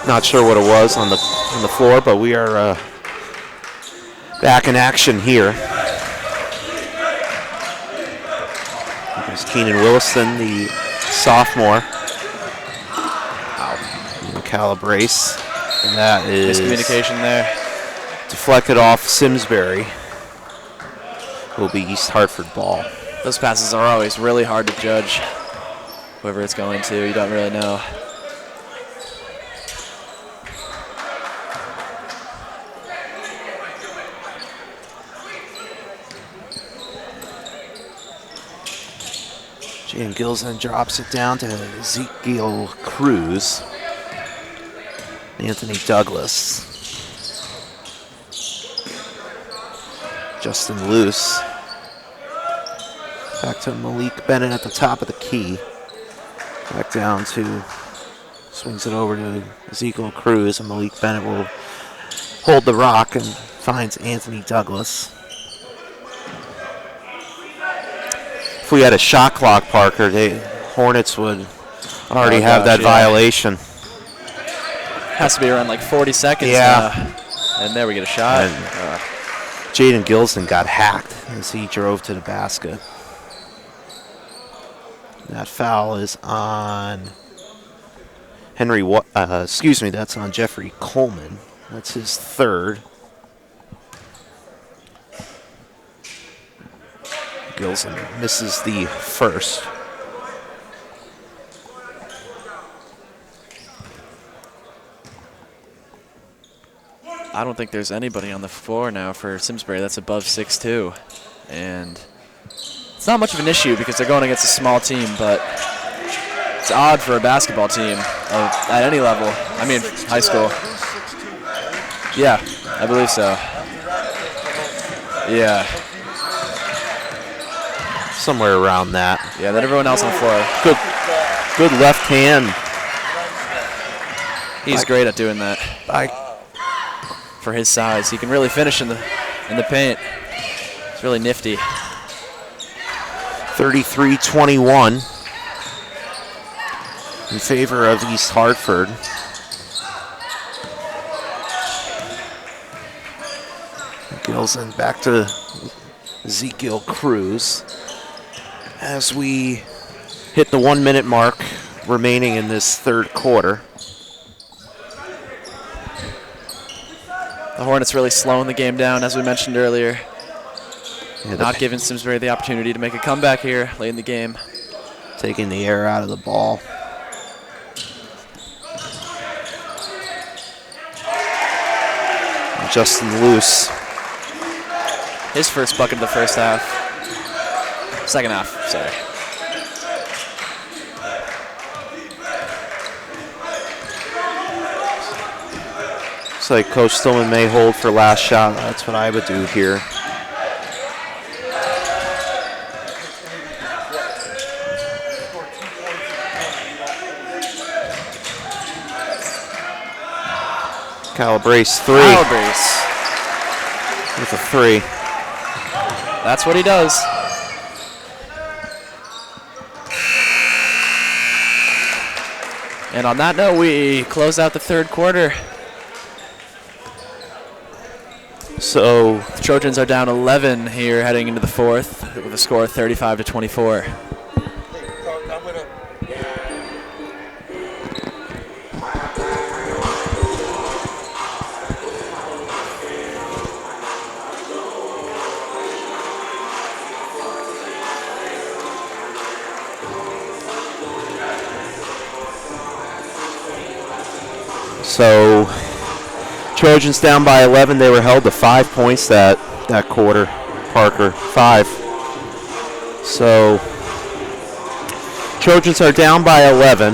Not sure what it was on the floor, but we are back in action here. There's Keenan Williston, the sophomore. Calabrese. And that is miscommunication there. Deflected off Simsbury. Will be East Hartford ball. Those passes are always really hard to judge. whoever it's going to. You don't really know. Jaden Gilson drops it down to Ezekiel Cruz. Anthony Douglas. Justin Luce. Back to Malik Bennett at the top of the key. Back down to, swings it over to Ezekiel Cruz, and Malik Bennett will hold the rock and finds Anthony Douglas. If we had a shot clock, Parker, Hornets would already have that violation. Has to be around like 40 seconds. Yeah. And there we get a shot. Jaden Gilson got hacked as he drove to the basket. That foul is on that's on Jeffrey Coleman. That's his third. Gilson misses the first. I don't think there's anybody on the floor now for Simsbury that's above 6'2". And it's not much of an issue because they're going against a small team, but it's odd for a basketball team at any level. I mean, high school. Yeah, I believe so. Yeah. Somewhere around that. Yeah, then everyone else on the floor. Good left hand. He's great at doing that. For his size, he can really finish in the paint. It's really nifty. 33-21 in favor of East Hartford. Gilson back to Ezekiel Cruz as we hit the 1 minute mark remaining in this third quarter. The Hornets really slowing the game down, as we mentioned earlier. Yeah, not giving Simsbury the opportunity to make a comeback here late in the game. Taking the air out of the ball. And Justin Luce. His first bucket of the first half. Second half, sorry. Looks like Coach Stillman may hold for last shot. That's what I would do here. Calabrese three. Calabrese. With a three. That's what he does. And on that note, we close out the third quarter. So the Trojans are down 11 here heading into the fourth with a score of 35-24. So Trojans down by 11. They were held to 5 points that quarter. Parker, 5. So Trojans are down by 11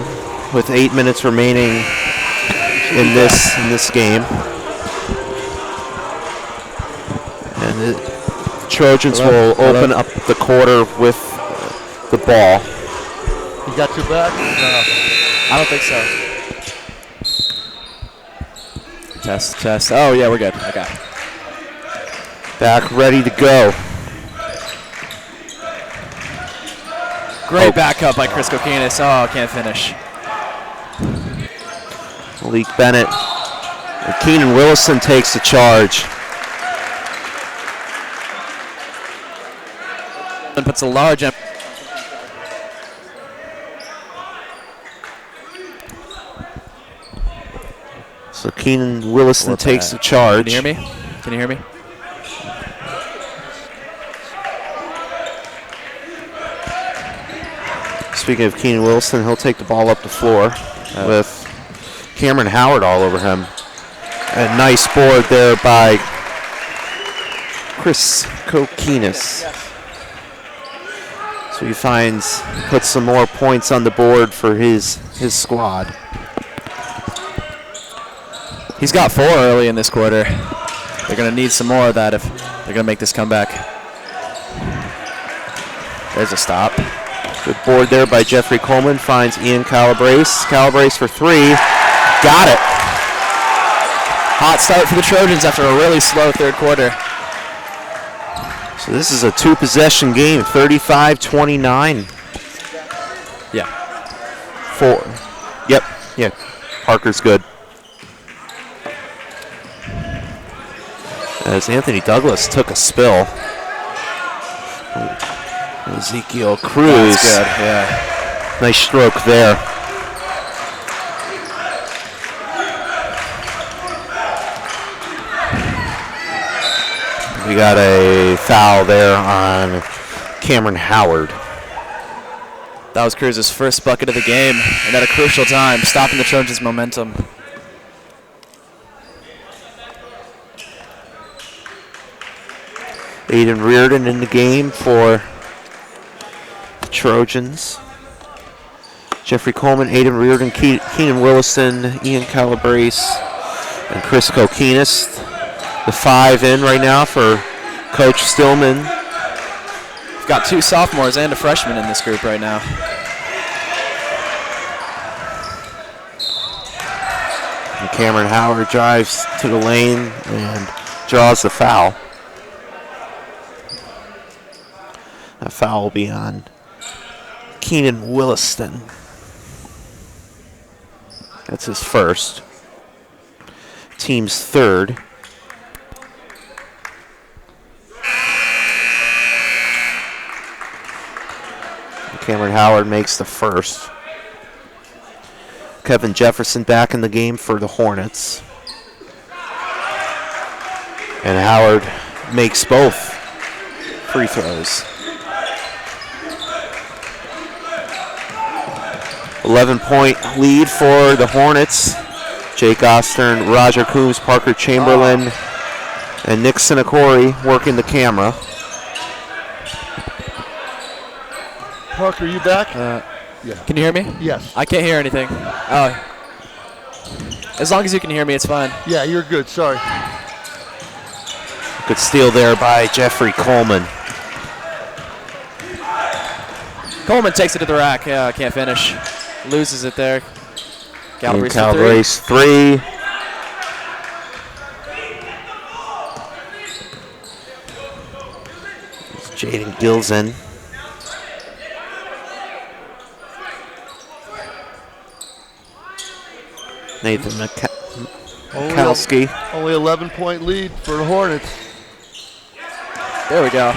with 8 minutes remaining in this game. And the Trojans will open up the quarter with the ball. You got two back? No. I don't think so. Test. Oh, yeah, we're good. Okay. Back, ready to go. Great backup by Chris Kokinis. Oh, can't finish. Malik Bennett. And Keenan Willison takes the charge. And puts a large emphasis. So Keenan Willison takes the charge. Can you hear me? Speaking of Keenan Wilson, he'll take the ball up the floor with Cameron Howard all over him. A nice board there by Chris Kokinis. So he puts some more points on the board for his squad. He's got 4 early in this quarter. They're going to need some more of that if they're going to make this comeback. There's a stop. Good board there by Jeffrey Coleman. Finds Ian Calabrese. Calabrese for 3. Got it. Hot start for the Trojans after a really slow third quarter. So this is a 2-possession game, 35-29. Yeah. 4. Yep. Yeah. Parker's good. As Anthony Douglas took a spill. Ezekiel Cruz. That's good, yeah. Nice stroke there. We got a foul there on Cameron Howard. That was Cruz's first bucket of the game, and at a crucial time, stopping the Trojans' momentum. Aiden Reardon in the game for the Trojans. Jeffrey Coleman, Aiden Reardon, Keenan Willison, Ian Calabrese, and Chris Kokinis. The 5 in right now for Coach Stillman. We've got 2 sophomores and a freshman in this group right now. And Cameron Howard drives to the lane and draws the foul. That foul will be on Keenan Williston. That's his first. Team's third. Cameron Howard makes the first. Kevin Jefferson back in the game for the Hornets. And Howard makes both free throws. 11-point lead for the Hornets. Jake Ostern, Roger Coombs, Parker Chamberlain, and Nick Sinacori working the camera. Parker, you back? Yeah. Can you hear me? Yes. I can't hear anything. As long as you can hear me, it's fine. Yeah, you're good. Sorry. Good steal there by Jeffrey Coleman. Coleman takes it to the rack. Yeah, can't finish. Loses it there. Calabrese 3. Jaden Gilson. Nathan Mikowski. Only 11-point lead for the Hornets. There we go.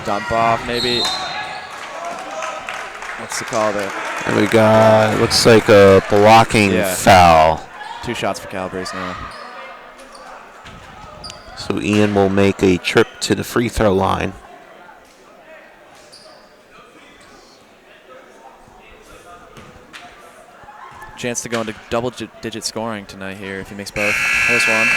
Dump off, maybe. What's the call there? And we got, looks like a blocking foul. 2 shots for Calabrese now. So Ian will make a trip to the free throw line. Chance to go into double-digit scoring tonight here if he makes both. There's one.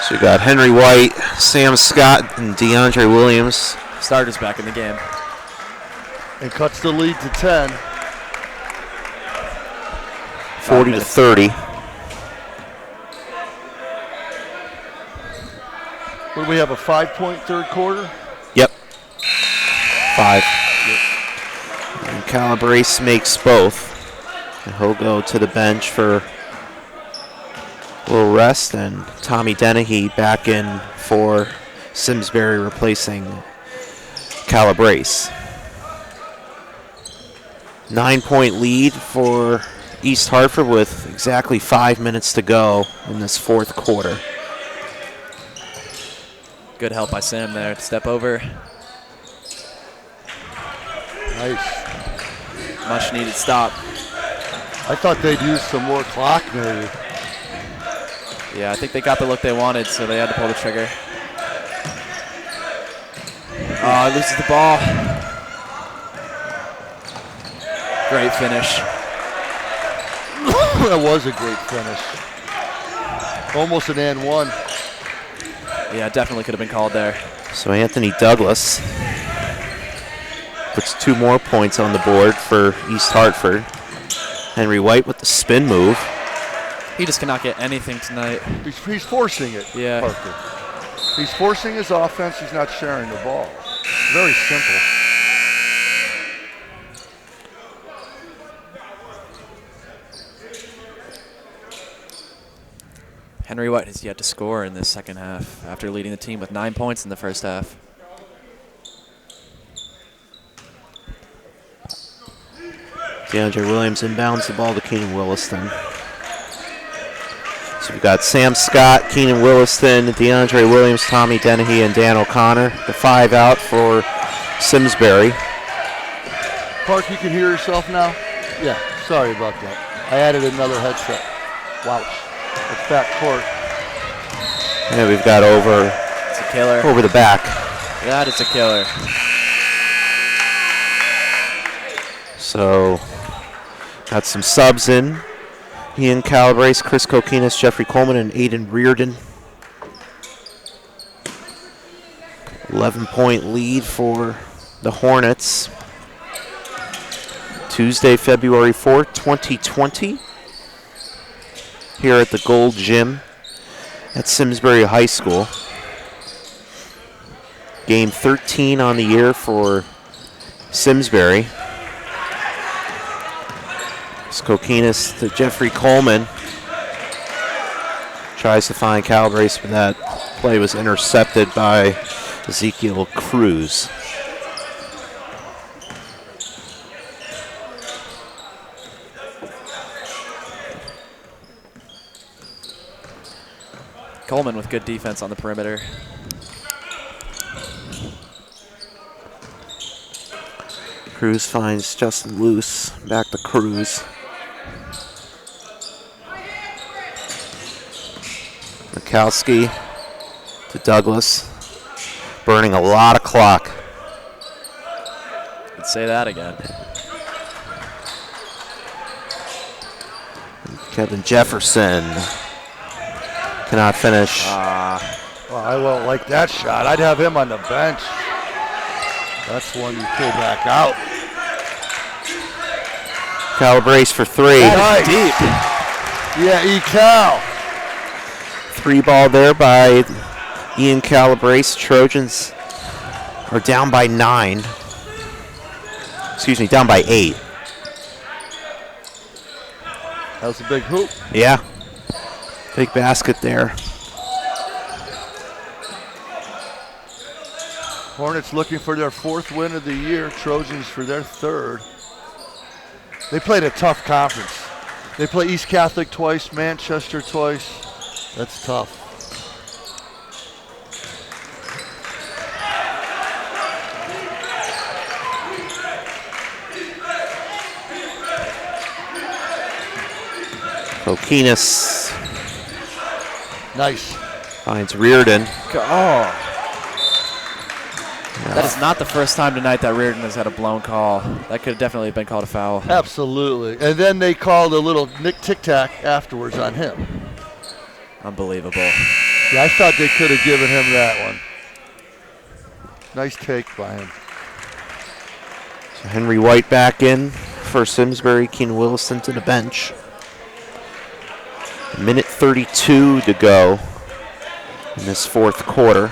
So we got Henry White, Sam Scott, and DeAndre Williams. Starters back in the game. And cuts the lead to 10. 40 to 30. What do we have, a 5-point third quarter? Yep. 5. And Calabrese makes both. And he'll go to the bench for a little rest. And Tommy Dennehy back in for Simsbury replacing Calabrese. 9-point lead for East Hartford with exactly 5 minutes to go in this fourth quarter. Good help by Sam there to step over. Nice. Much needed stop. I thought they'd use some more clock maybe. Yeah, I think they got the look they wanted, so they had to pull the trigger. Oh, loses the ball. Great finish. That was a great finish. Almost an and one. Yeah, definitely could have been called there. So Anthony Douglas puts 2 more points on the board for East Hartford. Henry White with the spin move. He just cannot get anything tonight. He's forcing it, Yeah. Hartford. He's forcing his offense. He's not sharing the ball. Very simple. Henry White has yet to score in this second half after leading the team with 9 points in the first half. DeAndre Williams inbounds the ball to Keenan Williston. So we've got Sam Scott, Keenan Williston, DeAndre Williams, Tommy Dennehy, and Dan O'Connor. The 5 out for Simsbury. Clark, you can hear yourself now? Yeah, sorry about that. I added another headset. Wow. It's back court. And we've got over It's a killer. the back. That is a killer. So got some subs in. Ian Calabrese, Chris Kokinas, Jeffrey Coleman, and Aiden Reardon. 11-point lead for the Hornets. Tuesday, February 4th, 2020. Here at the Gold Gym at Simsbury High School. Game 13 on the year for Simsbury. Kokinas to Jeffrey Coleman. Tries to find Calabrese, but that play was intercepted by Ezekiel Cruz. Coleman with good defense on the perimeter. Cruz finds Justin Luce. Back to Cruz. Mikowski to Douglas. Burning a lot of clock. Let's say that again. Kevin Jefferson cannot finish. Well, I won't like that shot. I'd have him on the bench. That's one you pull back out. Calabrese for 3. Nice. Deep. Yeah, E-Cal. 3 ball there by Ian Calabrese. Trojans are down by 9. Excuse me, down by 8. That was a big hoop. Yeah. Big basket there. Hornets looking for their 4th win of the year. Trojans for their 3rd. They played a tough conference. They play East Catholic twice, Manchester twice. That's tough. Kokinas Nice. finds Reardon. Oh. That is not the first time tonight that Reardon has had a blown call. That could have definitely been called a foul. Absolutely. And then they called a little tic-tac afterwards on him. Unbelievable. Yeah, I thought they could have given him that one. Nice take by him. So Henry White back in for Simsbury. Keenan Williston to the bench. 1:32 to go in this 4th quarter.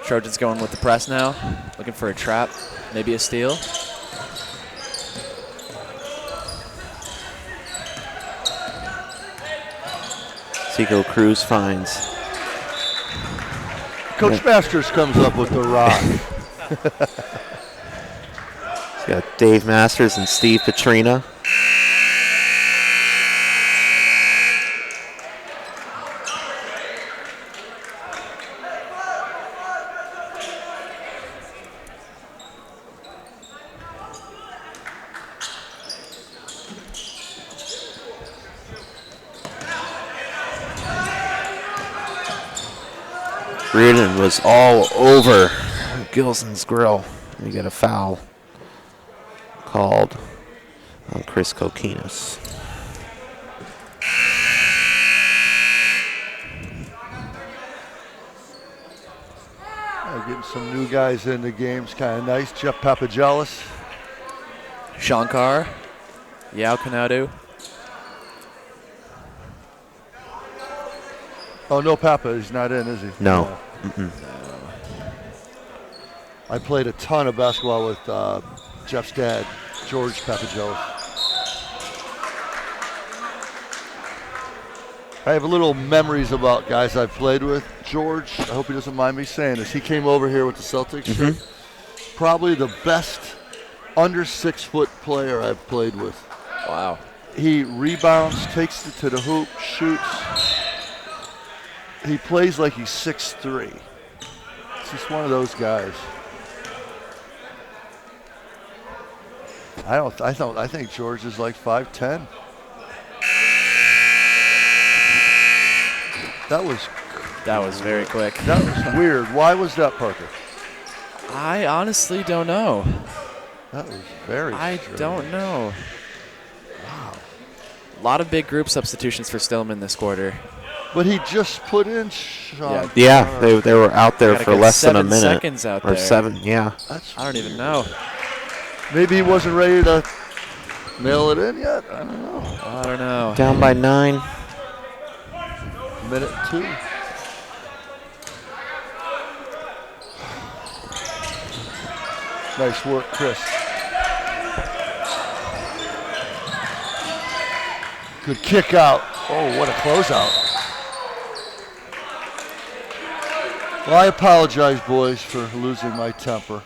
Trojans going with the press now, looking for a trap, maybe a steal. Ezekiel Cruz finds. Coach Masters comes up with the rock. He's got Dave Masters and Steve Petrina. Reardon was all over Gilson's grill. We get a foul called on Chris Kokinas. Getting some new guys in the game's kind of nice. Jeff Papagelis. Shankar. Yao Kanadu. Oh, no, Papa. He's not in, is he? No. I played a ton of basketball with Jeff's dad, George Papagelis. I have little memories about guys I've played with. George, I hope he doesn't mind me saying this. He came over here with the Celtics. Probably the best under 6 foot player I've played with. Wow. He rebounds, takes it to the hoop, shoots. He plays like he's 6'3". It's just one of those guys. I think George is like 5'10". That was very quick. That was weird. Why was that, Parker? I honestly don't know. That was very I strange. don't know. Wow. A lot of big group substitutions for Stillman this quarter. But he just put in Sean. Yeah, they were out there for less than a minute. 7 seconds out there. Or 7, yeah. I don't even know. Maybe he wasn't ready to mail it in yet. I don't know. I don't know. Down by 9. Minute 2. Nice work, Chris. Good kick out. Oh, what a closeout. Well, I apologize, boys, for losing my temper.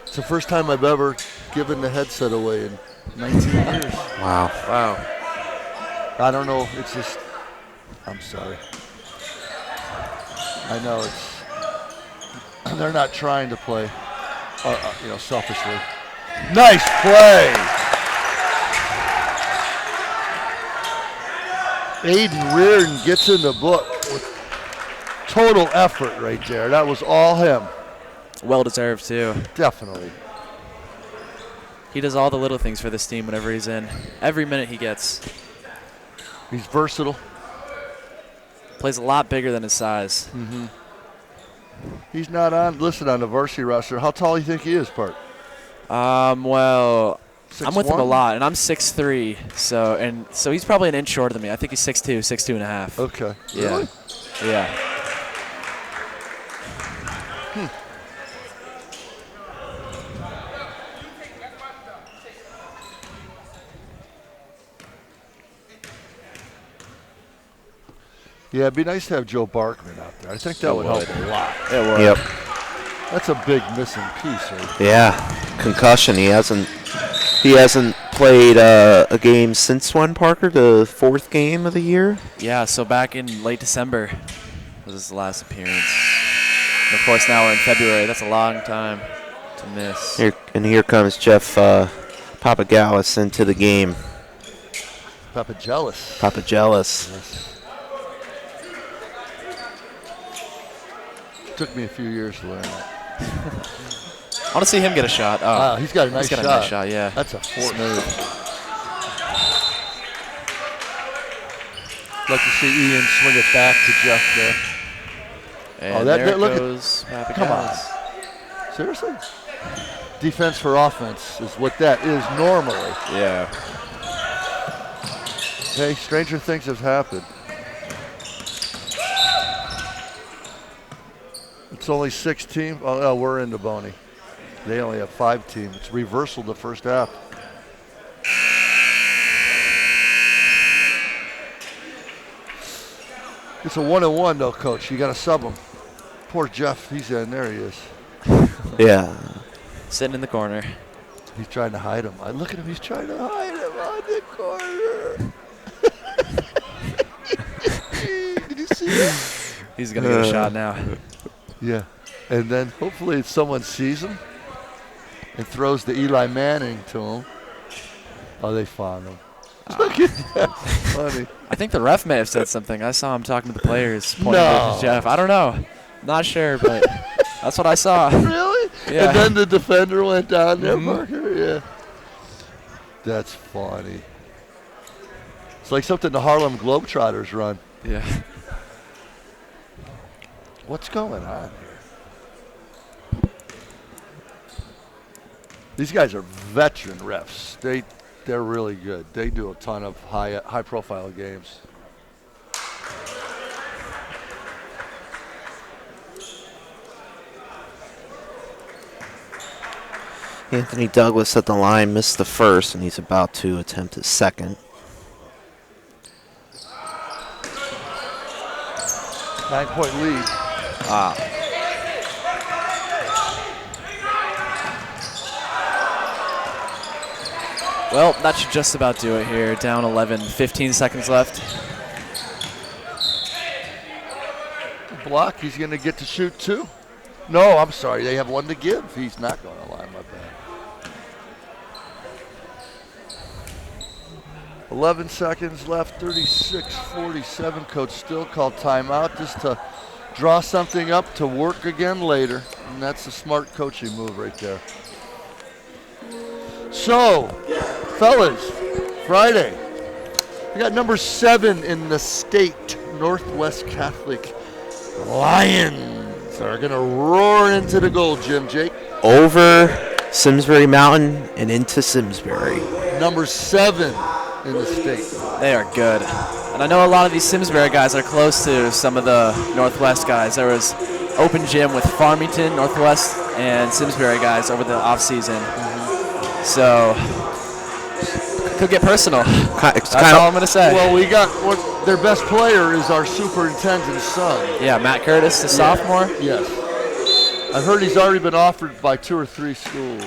It's the first time I've ever given the headset away in 19 years. Wow. Wow. I don't know. It's just, I'm sorry. I know they're not trying to play, selfishly. Nice play. Aiden Reardon gets in the book with total effort right there. That was all him. Well deserved, too. Definitely. He does all the little things for this team whenever he's in. Every minute he gets. He's versatile. Plays a lot bigger than his size. Mm-hmm. He's not listed on the varsity roster. How tall do you think he is, Park? Well, 6'1"? I'm with him a lot, and I'm 6'3", so he's probably an inch shorter than me. I think he's 6'2", 6'2 and a half. Okay. Yeah. Really? Yeah. Yeah, it'd be nice to have Joe Barkman out there. I think that would help a lot. It would. Yep. That's a big missing piece. Right? Yeah, concussion. He hasn't played a game since when, Parker? The 4th game of the year? Yeah, so back in late December was his last appearance. And of course, now we're in February. That's a long time to miss. Here comes Jeff Papagelis into the game. Papagelis. Papagelis. Yes. Took me a few years to learn that. I want to see him get a shot. Oh, Wow, he's got a nice he's got shot. a nice shot, yeah. That's a force. Smooth. Like to see Ian swing it back to Jeff there. And that- there that- look at- goes Papagelis. Come on. Seriously? Defense for offense is what that is normally. Yeah. Hey, stranger things have happened. It's only 6 teams. Oh, no, we're into Boney. They only have 5 teams. It's reversal the first half. It's a 1-on-1 though, Coach. You got to sub him. Poor Jeff. He's in. There he is. Yeah. Sitting in the corner. He's trying to hide him. Look at him. He's trying to hide him on the corner. Did you see that? He's going to get a shot now. Yeah. And then hopefully someone sees him and throws the Eli Manning to him. Oh, they found him. Look at that. Funny. I think the ref may have said something. I saw him talking to the players, pointing No. to Jeff. I don't know. Not sure, but that's what I saw. Really? Yeah. And then the defender went down there, Parker? Yeah. That's funny. It's like something the Harlem Globetrotters run. Yeah. What's going on here? These guys are veteran refs. They're really good. They do a ton of high profile games. Anthony Douglas at the line missed the first, and he's about to attempt his second. 9-point lead. Well, that should just about do it here. Down 11, 15 seconds left. Block, he's going to get to shoot 2. No, I'm sorry, they have 1 to give. He's not going to line, my bad. 11 seconds left, 36-47. Coach Still called timeout just to draw something up to work again later. And that's a smart coaching move right there. So, fellas, Friday. We got number 7 in the state, Northwest Catholic Lions are going to roar into the goal, Jake. Over Simsbury Mountain and into Simsbury. Number 7 in the state. They are good. And I know a lot of these Simsbury guys are close to some of the Northwest guys. There was open gym with Farmington, Northwest, and Simsbury guys over the offseason. So, could get personal. That's all I'm going to say. Well, we got their best player is our superintendent's son. Yeah, Matt Curtis, the sophomore. Yes. I've heard he's already been offered by 2 or 3 schools.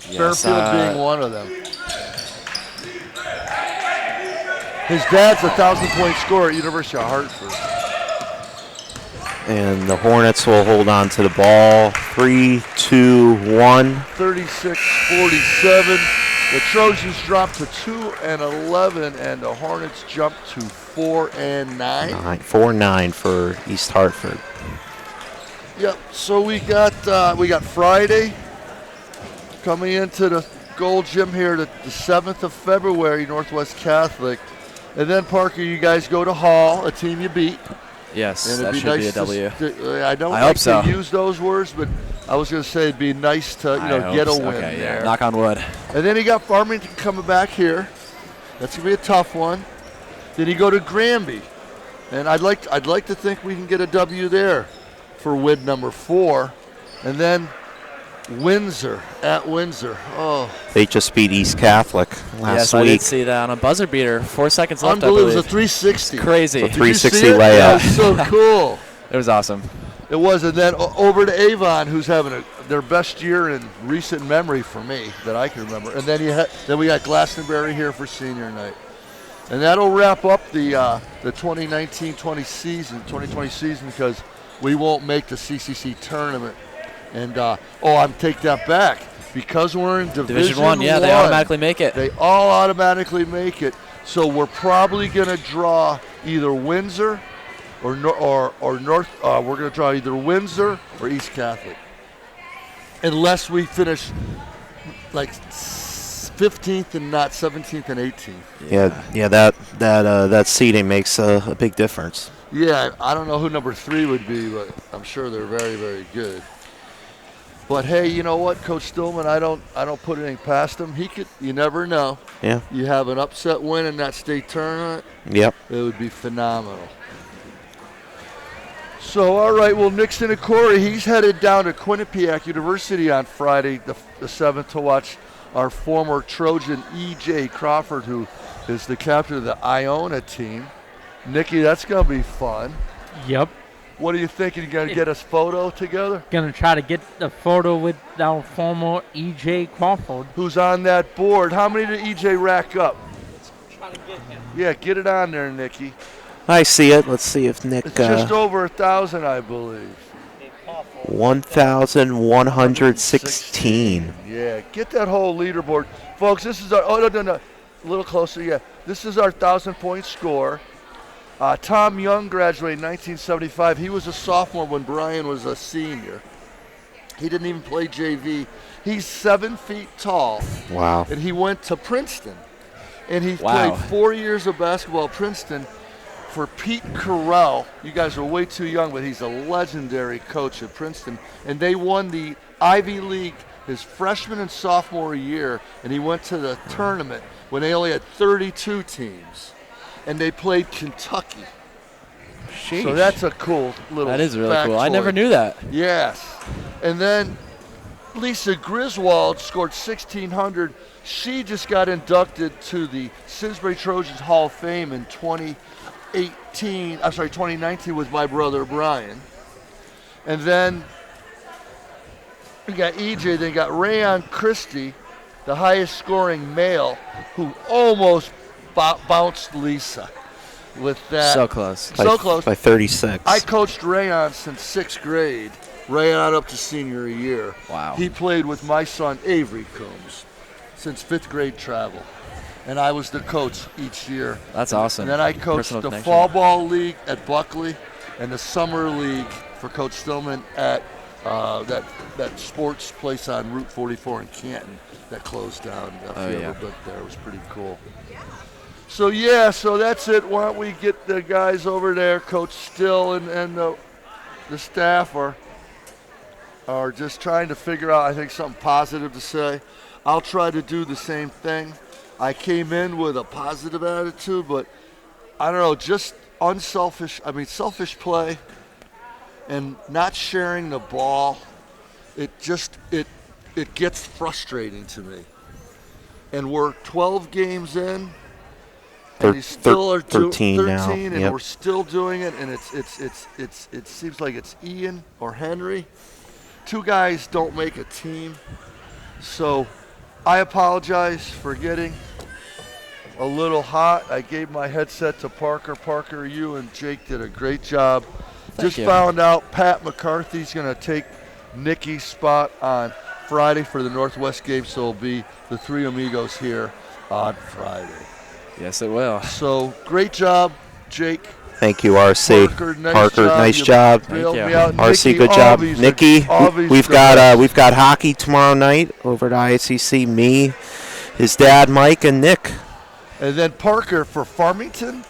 Yes, Fairfield being one of them. His dad's a 1,000-point scorer at University of Hartford. And the Hornets will hold on to the ball. 3, 2, 1. 36-47. The Trojans drop to 2-11, and the Hornets jump to 4-9. 4-9 for East Hartford. Yep. So we got Friday coming into the Gold Gym here, the 7th of February, Northwest Catholic, and then Parker, you guys go to Hall, a team you beat. Yes, And that it'd should be be a nice W. I don't I like hope so. to use those words, but I was going to say it'd be nice to get a win Okay, there. yeah. Knock on wood. And then you got Farmington coming back here. That's going to be a tough one. Then you go to Granby, and I'd like to think we can get a W there for win number 4, and then Windsor at Windsor. Oh, They just beat East Catholic last yes, I did week. see that on a buzzer beater. 4 seconds left, I unbelievable! It believe. was a 360. Crazy. So Did you see 360 it? layup. That was so cool. It was awesome. It was, and then over to Avon, who's having their best year in recent memory for me that I can remember. And then then we got Glastonbury here for senior night, and that'll wrap up the 2019-20 season, 2020 season, because we won't make the CCC tournament. And I'm take that back, because we're in Division 1, yeah, they automatically make it. They all automatically make it. So we're probably going to draw either Windsor or North. We're going to draw either Windsor or East Catholic, unless we finish like 15th and not 17th and 18th. Yeah. That seeding makes a big difference. Yeah, I don't know who number 3 would be, but I'm sure they're very, very good. But hey, you know what, Coach Stillman, I don't put anything past him. You never know. Yeah. You have an upset win in that state tournament. Yep. It would be phenomenal. So, all right, well, Nixon and Corey, he's headed down to Quinnipiac University on Friday, the 7th, to watch our former Trojan E.J. Crawford, who is the captain of the Iona team. Nikki, that's going to be fun. Yep. What are you thinking? You going to get us photo together? Gonna try to get a photo with our former E.J. Crawford. Who's on that board? How many did E.J. rack up? Trying to get him. Yeah, get it on there, Nikki. I see it. Let's see if Nick. It's just over 1,000, I believe. 1,116. Yeah, get that whole leaderboard. Folks, this is our, no, a little closer, yeah. This is our 1,000-point score. Tom Young graduated in 1975. He was a sophomore when Brian was a senior. He didn't even play JV. He's 7 feet tall. Wow. And he went to Princeton. And he Wow. played 4 years of basketball at Princeton for Pete Carell. You guys are way too young, but he's a legendary coach at Princeton. And they won the Ivy League his freshman and sophomore year, and he went to the tournament when they only had 32 teams. And they played Kentucky. Sheesh. So that's a cool little That is really cool. I factoid. never knew that. Yes. And then Lisa Griswold scored 1,600. She just got inducted to the Simsbury Trojans Hall of Fame in 2019 with my brother Brian. And then we got EJ, then got Rayon Christie, the highest scoring male, who almost bounced Lisa with that. So close. So close. By 36. I coached Rayon since 6th grade, Rayon up to senior year. Wow. He played with my son Avery Coombs since 5th grade travel. And I was the coach each year. That's awesome. And then I coached Personal the connection. fall ball league at Buckley and the summer league for Coach Stillman at that sports place on Route 44 in Canton that closed down. If you ever been there, it was pretty cool. So yeah, so that's it. Why don't we get the guys over there, Coach Still and the staff are just trying to figure out, I think, something positive to say. I'll try to do the same thing. I came in with a positive attitude, but I don't know, just selfish play and not sharing the ball. It gets frustrating to me. And we're 12 games in, and you still are 13 now. and Yep. we're still doing it. And it seems like it's Ian or Henry. Two guys don't make a team. So I apologize for getting a little hot. I gave my headset to Parker. Parker, you and Jake did a great job. Thank you. Found out Pat McCarthy's going to take Nikki's spot on Friday for the Northwest game, so it'll be the three amigos here on Friday. Yes, it will. So great job, Jake. Thank you, RC. Parker, nice job. nice You job. bailed Thank me you. out. RC, Nikki, good job. Alvy's Nikki, Alvy's we've the got best. we've got hockey tomorrow night over at IACC. Me, his dad, Mike, and Nick. And then Parker for Farmington,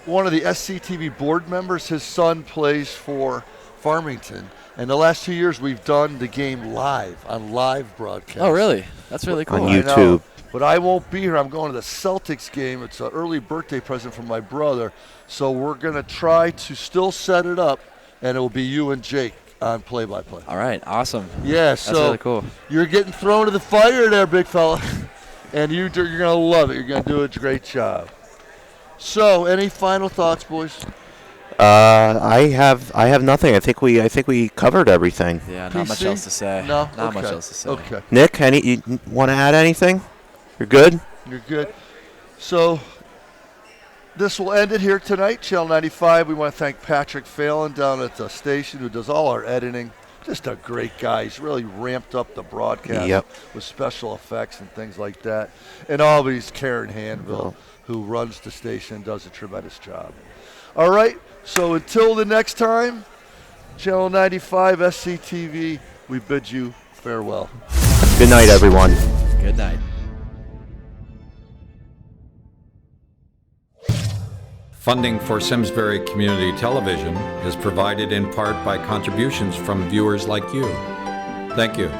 one of the SCTV board members, his son plays for Farmington. And the last 2 years we've done the game live, on live broadcast. Oh, really? That's really cool. On I know, YouTube. but I won't be here. I'm going to the Celtics game. It's an early birthday present from my brother. So we're going to try to still set it up, and it will be you and Jake on play-by-play. All right. Awesome. Yeah, That's so really cool. you're getting thrown to the fire there, big fella. And you're going to love it. You're going to do a great job. So, any final thoughts, boys? I have nothing. I think we covered everything. Yeah, not much PC? else to say. No? Not Okay. much else to say. Okay, Nick, you want to add anything? You're good? you're good. So, this will end it here tonight, Channel 95. We want to thank Patrick Phelan down at the station who does all our editing. Just a great guy. He's really ramped up the broadcast Yep. with special effects and things like that. And always Karen Hanville, who runs the station, does a tremendous job. All right, so until the next time, Channel 95 SCTV, we bid you farewell. Good night, everyone. Good night. Funding for Simsbury Community Television is provided in part by contributions from viewers like you. Thank you.